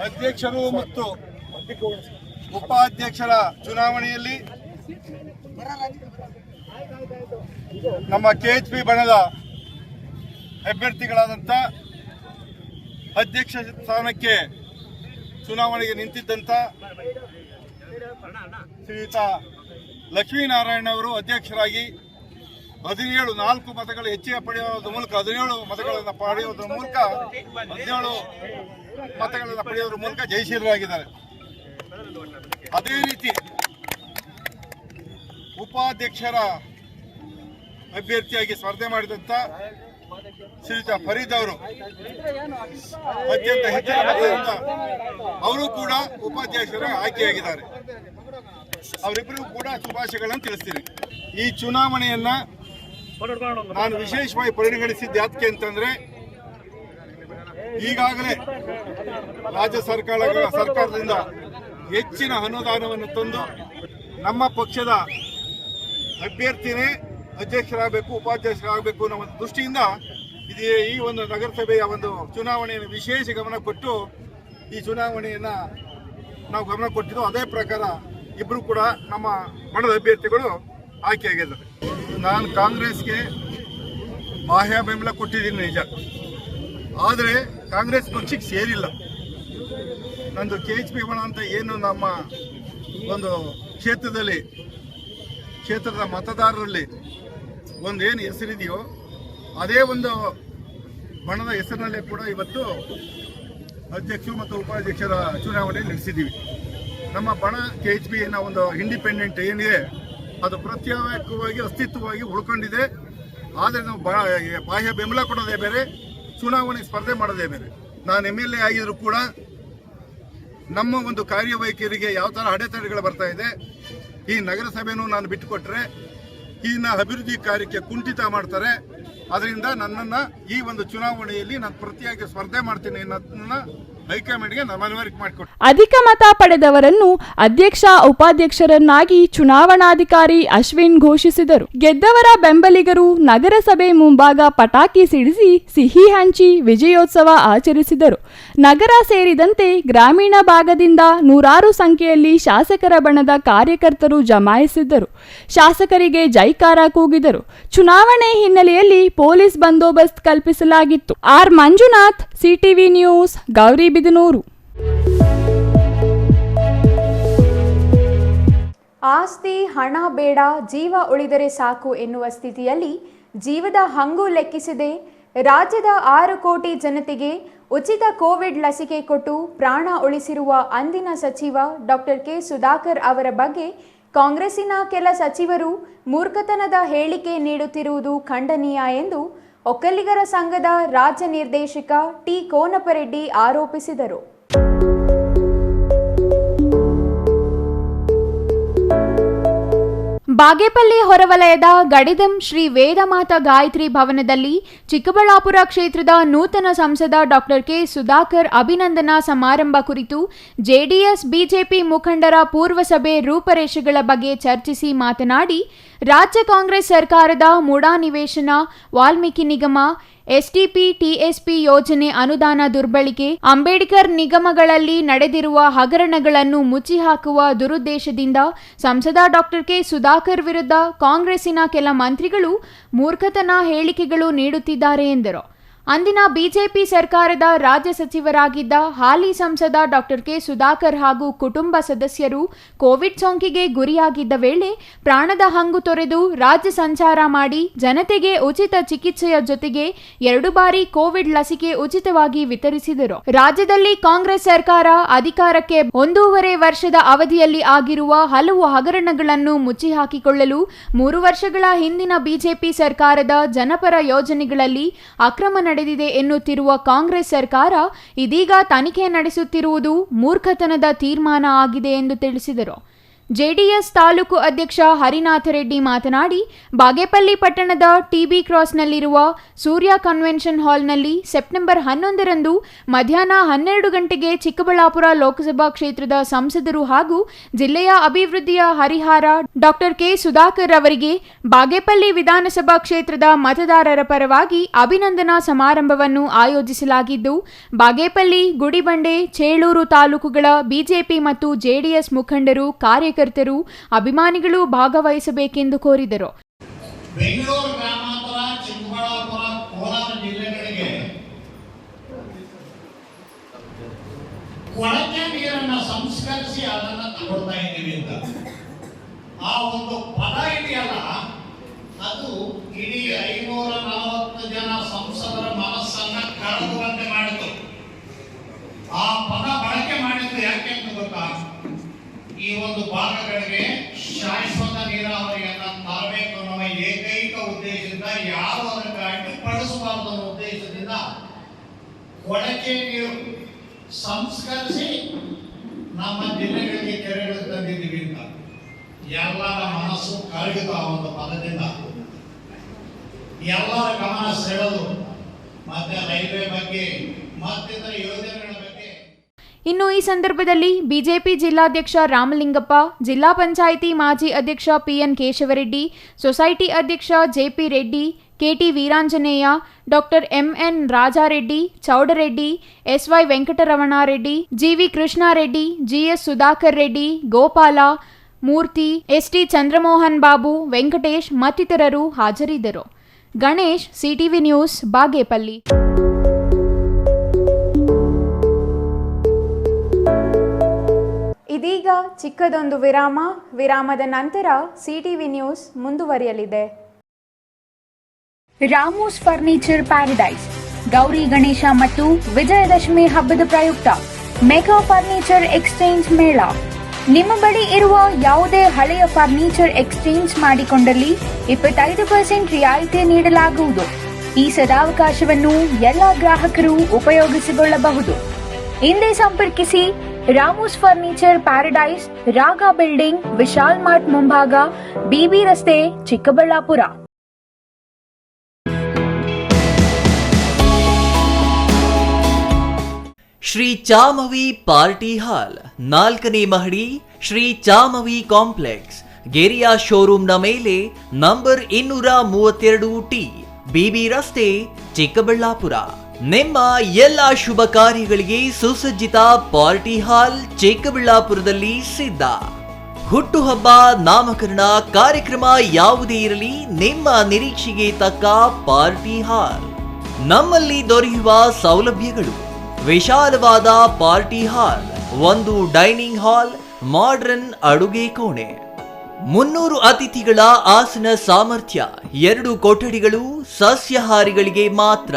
ಅಧ್ಯಕ್ಷರು ಮತ್ತು ಉಪಾಧ್ಯಕ್ಷರ ಚುನಾವಣೆಯಲ್ಲಿ ನಮ್ಮ ಕೆಎಚ್ಪಿ ಬಣದ ಅಭ್ಯರ್ಥಿಗಳಾದಂಥ ಅಧ್ಯಕ್ಷ ಸ್ಥಾನಕ್ಕೆ ಚುನಾವಣೆಗೆ ನಿಂತಿದ್ದಂಥ ಶ್ರೀಯುತ ಲಕ್ಷ್ಮೀನಾರಾಯಣ ಅವರು ಅಧ್ಯಕ್ಷರಾಗಿ 4 ಮತಗಳು ಹೆಚ್ಚಿಗೆ ಪಡೆಯುವುದರ ಮೂಲಕ 17 ಮತಗಳನ್ನು ಪಡೆಯುವುದರ ಮೂಲಕ 17 ಮತಗಳನ್ನು ಪಡೆಯುವುದರ ಮೂಲಕ ಜಯಶೀಲರಾಗಿದ್ದಾರೆ. ಅದೇ ರೀತಿ ಉಪಾಧ್ಯಕ್ಷರ ಅಭ್ಯರ್ಥಿಯಾಗಿ ಸ್ಪರ್ಧೆ ಮಾಡಿದಂಥ ಶ್ರೀಯುತ ಫರೀದ್ ಅವರು ಅತ್ಯಂತ ಹೆಚ್ಚಿನ ಮತದಿಂದ ಅವರು ಕೂಡ ಉಪಾಧ್ಯಕ್ಷರ ಆಯ್ಕೆಯಾಗಿದ್ದಾರೆ. ಅವರಿಬ್ಬರಿಗೂ ಕೂಡ ಶುಭಾಶಯಗಳನ್ನು ತಿಳಿಸ್ತೀನಿ. ಈ ಚುನಾವಣೆಯನ್ನ ನಾನು ವಿಶೇಷವಾಗಿ ಪರಿಗಣಿಸಿದ್ದು ಯಾಕೆ ಅಂತಂದ್ರೆ, ಈಗಾಗಲೇ ರಾಜ್ಯ ಸರ್ಕಾರದಿಂದ ಹೆಚ್ಚಿನ ಅನುದಾನವನ್ನು ತಂದು ನಮ್ಮ ಪಕ್ಷದ ಅಭ್ಯರ್ಥಿನೇ ಅಧ್ಯಕ್ಷರಾಗಬೇಕು, ಉಪಾಧ್ಯಕ್ಷರಾಗಬೇಕು ಅನ್ನೋ ಒಂದು ದೃಷ್ಟಿಯಿಂದ ಈ ಒಂದು ನಗರಸಭೆಯ ಒಂದು ಚುನಾವಣೆಯನ್ನು ವಿಶೇಷ ಗಮನ ಕೊಟ್ಟು ಈ ಚುನಾವಣೆಯನ್ನ ನಾವು ಗಮನ ಕೊಟ್ಟಿದ್ದು. ಅದೇ ಪ್ರಕಾರ ಇಬ್ಬರು ಕೂಡ ನಮ್ಮ ಬಣದ ಅಭ್ಯರ್ಥಿಗಳು ಆಯ್ಕೆಯಾಗಿದ್ದಾರೆ. ನಾನು ಕಾಂಗ್ರೆಸ್ಗೆ ಬಾಹ್ಯ ಬೆಂಬಲ ಕೊಟ್ಟಿದ್ದೀನಿ ನಿಜ, ಆದರೆ ಕಾಂಗ್ರೆಸ್ ಪಕ್ಷಕ್ಕೆ ಸೇರಿಲ್ಲ. ನಂದು KHP ಬಣ ಅಂತ ಏನು ನಮ್ಮ ಒಂದು ಕ್ಷೇತ್ರದ ಮತದಾರರಲ್ಲಿ ಒಂದೇನು ಹೆಸರಿದೆಯೋ ಅದೇ ಒಂದು ಬಣದ ಹೆಸರಿನಲ್ಲೇ ಕೂಡ ಇವತ್ತು ಅಧ್ಯಕ್ಷರು ಮತ್ತು ಉಪಾಧ್ಯಕ್ಷರ ಚುನಾವಣೆ ನಡೆಸಿದ್ದೀವಿ. ನಮ್ಮ ಬಣ KHP ಒಂದು ಇಂಡಿಪೆಂಡೆಂಟ್ ಏನಿದೆ ಅದು ಪ್ರತ್ಯೇಕವಾಗಿ ಅಸ್ತಿತ್ವವಾಗಿ ಉಳ್ಕೊಂಡಿದೆ. ಆದರೆ ನಾವು ಬಾಹ್ಯ ಬೆಂಬಲ ಕೊಡೋದೇ ಬೇರೆ, ಚುನಾವಣೆ ಸ್ಪರ್ಧೆ ಮಾಡೋದೇ ಬೇರೆ. ನಾನು MLA ಆಗಿದ್ರು ಕೂಡ ನಮ್ಮ ಒಂದು ಕಾರ್ಯವೈಖರಿಗೆ ಯಾವ ಥರ ಅಡೆತಡೆಗಳು ಬರ್ತಾ ಇದೆ, ಈ ನಗರಸಭೆನೂ ನಾನು ಬಿಟ್ಟುಕೊಟ್ರೆ ಇನ್ನು ಅಭಿವೃದ್ಧಿ ಕಾರ್ಯಕ್ಕೆ ಕುಂಠಿತ ಮಾಡ್ತಾರೆ. ಅದರಿಂದ ನನ್ನನ್ನು ಈ ಒಂದು ಚುನಾವಣೆಯಲ್ಲಿ ನಾನು ಪ್ರತಿಯಾಗಿ ಸ್ಪರ್ಧೆ ಮಾಡ್ತೀನಿ ಅನ್ನೋದನ್ನ ಹೈಕಮಾಂಡ್ಗೆ ನಾನು ಮನವರಿಕೆ ಮಾಡಿಕೊಟ್ಟೆ. ಅಧಿಕ ಮತ ಪಡೆದವರನ್ನು ಅಧ್ಯಕ್ಷ ಉಪಾಧ್ಯಕ್ಷರನ್ನಾಗಿ ಚುನಾವಣಾಧಿಕಾರಿ ಅಶ್ವಿನ್ ಘೋಷಿಸಿದರು. ಗೆದ್ದವರ ಬೆಂಬಲಿಗರು ನಗರಸಭೆ ಮುಂಭಾಗ ಪಟಾಕಿ ಸಿಡಿಸಿ ಸಿಹಿ ಹಂಚಿ ವಿಜಯೋತ್ಸವ ಆಚರಿಸಿದರು. ನಗರ ಸೇರಿದಂತೆ ಗ್ರಾಮೀಣ ಭಾಗದಿಂದ ನೂರಾರು ಸಂಖ್ಯೆಯಲ್ಲಿ ಶಾಸಕರ ಬಣದ ಕಾರ್ಯಕರ್ತರು ಜಮಾಯಿಸಿದ್ದರು. ಶಾಸಕರಿಗೆ ಜೈಕಾರ ಕೂಗಿದರು. ಚುನಾವಣೆ ಹಿನ್ನೆಲೆಯಲ್ಲಿ ಪೊಲೀಸ್ ಬಂದೋಬಸ್ತ್ ಕಲ್ಪಿಸಲಾಗಿತ್ತು. R Manjunath, CTV news, Gauribidanur. ಆಸ್ತಿ ಹಣ ಬೇಡ, ಜೀವ ಉಳಿದರೆ ಸಾಕು ಎನ್ನುವ ಸ್ಥಿತಿಯಲ್ಲಿ ಜೀವದ ಹಂಗು ಲೆಕ್ಕಿಸದೆ ರಾಜ್ಯದ 6 ಕೋಟಿ ಜನತೆಗೆ ಉಚಿತ ಕೋವಿಡ್ ಲಸಿಕೆ ಕೊಟ್ಟು ಪ್ರಾಣ ಉಳಿಸಿರುವ ಅಂದಿನ ಸಚಿವ ಡಾಕ್ಟರ್ ಕೆ ಸುಧಾಕರ್ ಅವರ ಬಗ್ಗೆ ಕಾಂಗ್ರೆಸ್ಸಿನ ಕೆಲ ಸಚಿವರು ಮೂರ್ಖತನದ ಹೇಳಿಕೆ ನೀಡುತ್ತಿರುವುದು ಖಂಡನೀಯ ಎಂದು ಒಕ್ಕಲಿಗರ ಸಂಘದ ರಾಜ್ಯ ನಿರ್ದೇಶಕ ಟಿ ಕೋನಪರೆಡ್ಡಿ ಆರೋಪಿಸಿದರು. ಬಾಗೇಪಲ್ಲಿ ಹೊರವಲಯದ ಗಡಿದಂ ಶ್ರೀ ವೇದಮಾತಾ ಗಾಯತ್ರಿ ಭವನದಲ್ಲಿ ಚಿಕ್ಕಬಳ್ಳಾಪುರ ಕ್ಷೇತ್ರದ ನೂತನ ಸಂಸದ ಡಾಕ್ಟರ್ ಕೆ ಸುಧಾಕರ್ ಅಭಿನಂದನಾ ಸಮಾರಂಭ ಕುರಿತು ಜೆಡಿಎಸ್ ಬಿಜೆಪಿ ಮುಖಂಡರ ಪೂರ್ವಸಭೆ ರೂಪರೇಷೆಗಳ ಬಗ್ಗೆ ಚರ್ಚಿಸಿ ಮಾತನಾಡಿ, ರಾಜ್ಯ ಕಾಂಗ್ರೆಸ್ ಸರ್ಕಾರದ ಮುಡಾ ನಿವೇಶನ, ವಾಲ್ಮೀಕಿ ನಿಗಮ, STP TSP ಯೋಜನೆ ಅನುದಾನ ದುರ್ಬಳಕೆ, ಅಂಬೇಡ್ಕರ್ ನಿಗಮಗಳಲ್ಲಿ ನಡೆದಿರುವ ಹಗರಣಗಳನ್ನು ಮುಚ್ಚಿಹಾಕುವ ದುರುದ್ದೇಶದಿಂದ ಸಂಸದ ಡಾಕ್ಟರ್ ಕೆ ಸುಧಾಕರ್ ವಿರುದ್ಧ ಕಾಂಗ್ರೆಸ್ಸಿನ ಕೆಲ ಮಂತ್ರಿಗಳು ಮೂರ್ಖತನ ಹೇಳಿಕೆಗಳು ನೀಡುತ್ತಿದ್ದಾರೆ ಎಂದರು. ಅಂದಿನ ಬಿಜೆಪಿ ಸರ್ಕಾರದ ರಾಜ್ಯ ಸಚಿವರಾಗಿದ್ದ ಹಾಲಿ ಸಂಸದ ಡಾಕ್ಟರ್ ಕೆ ಸುಧಾಕರ್ ಹಾಗೂ ಕುಟುಂಬ ಸದಸ್ಯರು ಕೋವಿಡ್ ಸೋಂಕಿಗೆ ಗುರಿಯಾಗಿದ್ದ ವೇಳೆ ಪ್ರಾಣದ ಹಂಗು ತೊರೆದು ರಾಜ್ಯ ಸಂಚಾರ ಮಾಡಿ ಜನತೆಗೆ ಉಚಿತ ಚಿಕಿತ್ಸೆಯ ಜೊತೆಗೆ 2 ಬಾರಿ ಕೋವಿಡ್ ಲಸಿಕೆ ಉಚಿತವಾಗಿ ವಿತರಿಸಿದರು. ರಾಜ್ಯದಲ್ಲಿ ಕಾಂಗ್ರೆಸ್ ಸರ್ಕಾರ ಅಧಿಕಾರಕ್ಕೆ 1.5 ವರ್ಷದ ಅವಧಿಯಲ್ಲಿ ಆಗಿರುವ ಹಲವು ಹಗರಣಗಳನ್ನು ಮುಚ್ಚಿಹಾಕಿಕೊಳ್ಳಲು 3 ವರ್ಷಗಳ ಹಿಂದಿನ ಬಿಜೆಪಿ ಸರ್ಕಾರದ ಜನಪರ ಯೋಜನೆಗಳಲ್ಲಿ ಅಕ್ರಮ ನಡೆದಿದೆ ಎನ್ನುತ್ತಿರುವ ಕಾಂಗ್ರೆಸ್ ಸರ್ಕಾರ ಇದೀಗ ತನಿಖೆ ನಡೆಸುತ್ತಿರುವುದು ಮೂರ್ಖತನದ ತೀರ್ಮಾನ ಆಗಿದೆ ಎಂದು ತಿಳಿಸಿದರು. ಜೆಡಿಎಸ್ ತಾಲೂಕು ಅಧ್ಯಕ್ಷ ಹರಿನಾಥ ರೆಡ್ಡಿ ಮಾತನಾಡಿ, ಬಾಗೇಪಲ್ಲಿ ಪಟ್ಟಣದ TB ಕ್ರಾಸ್ನಲ್ಲಿರುವ ಸೂರ್ಯ ಕನ್ವೆನ್ಷನ್ ಹಾಲ್ನಲ್ಲಿ ಸೆಪ್ಟೆಂಬರ್ 11ರಂದು ಮಧ್ಯಾಹ್ನ 12 ಗಂಟೆಗೆ ಚಿಕ್ಕಬಳ್ಳಾಪುರ ಲೋಕಸಭಾ ಕ್ಷೇತ್ರದ ಸಂಸದರು ಹಾಗೂ ಜಿಲ್ಲೆಯ ಅಭಿವೃದ್ಧಿಯ ಹರಿಹಾರ ಡಾಕ್ಟರ್ ಕೆ ಸುಧಾಕರ್ ಅವರಿಗೆ ಬಾಗೇಪಲ್ಲಿ ವಿಧಾನಸಭಾ ಕ್ಷೇತ್ರದ ಮತದಾರರ ಪರವಾಗಿ ಅಭಿನಂದನಾ ಸಮಾರಂಭವನ್ನು ಆಯೋಜಿಸಲಾಗಿದ್ದು, ಬಾಗೇಪಲ್ಲಿ, ಗುಡಿಬಂಡೆ, ಚೇಳೂರು ತಾಲೂಕುಗಳ ಬಿಜೆಪಿ ಮತ್ತು ಜೆಡಿಎಸ್ ಮುಖಂಡರು, ಕಾರ್ಯಕರ್ತರು, ಅಭಿಮಾನಿಗಳು ಭಾಗವಹಿಸಬೇಕೆಂದು ಕೋರಿದರು. ಬೆಂಗಳೂರು ಗ್ರಾಮಾಂತರ, ಚಿಕ್ಕಬಳ್ಳಾಪುರ, ಕೋಲಾರ ಜಿಲ್ಲೆಗಳಿಗೆ ಕೊಳಚೆ ನೀರನ್ನು ಸಂಸ್ಕರಿಸಿ ಅದನ್ನು ತಗೊಳ್ತಾ ಇದ್ದೀವಿ ಅಂತ ಆ ಒಂದು ಪದ ಇದೆಯಲ್ಲ, ಅದು ಇಡೀ 540 ಜನ ಸಂಸದರ ಮನಸ್ಸನ್ನ ಕರಗುವಂತೆ ಮಾಡಿತು. ಆ ಪದ ಬಳಕೆ ಮಾಡಿದ್ದು ಯಾಕೆ ಅಂತ ಗೊತ್ತಾ? ಈ ಒಂದು ಭಾಗಗಳಿಗೆ ಶಾಶ್ವತ ನೀರಾವರಿಯನ್ನ ತರಬೇಕು ಅನ್ನುವ ಏಕೈಕ ಉದ್ದೇಶದಿಂದ, ಯಾರು ಅದಕ್ಕೆ ಅಡ್ಡಿಪಡಿಸಬಾರದು ಅನ್ನೋ ಉದ್ದೇಶದಿಂದ ಕೊಳಚೆ ನೀರು ಸಂಸ್ಕರಿಸಿ ನಮ್ಮ ಜಿಲ್ಲೆಗಳಿಗೆ ಕೆರೆಗಳು ತಂದಿದ್ದೀವಿ ಅಂತ ಎಲ್ಲರ ಮನಸ್ಸು ಕರಗಿತು. ಆ ಒಂದು ಪದದಿಂದ ಎಲ್ಲರ ಗಮನ ಸೆಳೆದು ಮತ್ತೆ ರೈಲ್ವೆ ಬಗ್ಗೆ ಮತ್ತಿತರ ಯೋಜನೆಗಳ ಬಗ್ಗೆ. ಇನ್ನು ಈ ಸಂದರ್ಭದಲ್ಲಿ ಬಿಜೆಪಿ ಜಿಲ್ಲಾಧ್ಯಕ್ಷ ರಾಮಲಿಂಗಪ್ಪ, ಜಿಲ್ಲಾ ಪಂಚಾಯಿತಿ ಮಾಜಿ ಅಧ್ಯಕ್ಷ PN ಕೇಶವರೆಡ್ಡಿ, ಸೊಸೈಟಿ ಅಧ್ಯಕ್ಷ JP Reddy, KT Veeranjaneya, doctor MN Rajareddy, Chowdareddy, SY Venkataramanareddy, GV Krishnareddy, GS Sudhakar Reddy, Gopala, Murthy, ST Chandramohan Babu, Venkatesh ಮತ್ತಿತರರು ಹಾಜರಿದ್ದರು. Ganesh, CTV news, Bagepalli. ಇದೀಗ ಚಿಕ್ಕದೊಂದು ವಿರಾಮದ ನಂತರ ಸಿಟಿವಿ ನ್ಯೂಸ್ ಮುಂದುವರಿಯಲಿದೆ. ರಾಮೂಸ್ ಫರ್ನಿಚರ್ ಪ್ಯಾರಡೈಸ್ ಗೌರಿ ಗಣೇಶ ಮತ್ತು ವಿಜಯದಶಮಿ ಹಬ್ಬದ ಪ್ರಯುಕ್ತ ಮೆಗಾ ಫರ್ನಿಚರ್ ಎಕ್ಸ್ಚೇಂಜ್ ಮೇಳ. ನಿಮ್ಮ ಬಳಿ ಇರುವ ಯಾವುದೇ ಹಳೆಯ ಫರ್ನಿಚರ್ ಎಕ್ಸ್ಚೇಂಜ್ ಮಾಡಿಕೊಂಡಲ್ಲಿ 25% ರಿಯಾಯಿತಿ ನೀಡಲಾಗುವುದು. ಈ ಸದಾವಕಾಶವನ್ನು ಎಲ್ಲ ಗ್ರಾಹಕರು ಉಪಯೋಗಿಸಿಕೊಳ್ಳಬಹುದು. ಹಿಂದೆ ಸಂಪರ್ಕಿಸಿ ರಾಮೂಸ್ ಫರ್ನಿಚರ್ ಪ್ಯಾರಡೈಸ್, ರಾಗ ಬಿಲ್ಡಿಂಗ್, ವಿಶಾಲ್ ಮಾರ್ಟ್ ಮುಂಭಾಗ, ಬಿಬಿ ರಸ್ತೆ, ಚಿಕ್ಕಬಳ್ಳಾಪುರ. ಶ್ರೀ ಚಾಮವಿ ಪಾರ್ಟಿ ಹಾಲ್ 4ನೇ ಮಹಡಿ, ಶ್ರೀ ಚಾಮವಿ ಕಾಂಪ್ಲೆಕ್ಸ್, ಗೆರಿಯಾ ಶೋರೂಮ್ನ ಮೇಲೆ, ನಂಬರ್ 232T, ಬಿಬಿ ರಸ್ತೆ, ಚಿಕ್ಕಬಳ್ಳಾಪುರ. ನಿಮ್ಮ ಎಲ್ಲ ಶುಭ ಕಾರ್ಯಗಳಿಗೆ ಸುಸಜ್ಜಿತ ಪಾರ್ಟಿ ಹಾಲ್ ಚಿಕ್ಕಬಳ್ಳಾಪುರದಲ್ಲಿ ಸಿದ್ಧ. ಹುಟ್ಟುಹಬ್ಬ, ನಾಮಕರಣ, ಕಾರ್ಯಕ್ರಮ ಯಾವುದೇ ಇರಲಿ, ನಿಮ್ಮ ನಿರೀಕ್ಷೆಗೆ ತಕ್ಕ ಪಾರ್ಟಿ ಹಾಲ್. ನಮ್ಮಲ್ಲಿ ದೊರೆಯುವ ಸೌಲಭ್ಯಗಳು: ವಿಶಾಲವಾದ party hall, 1 dining hall, modern ಅಡುಗೆ ಕೋಣೆ, 300 ಅತಿಥಿಗಳ ಆಸನ ಸಾಮರ್ಥ್ಯ, 2 ಕೊಠಡಿಗಳು ಸಸ್ಯಾಹಾರಿಗಳಿಗೆ ಮಾತ್ರ.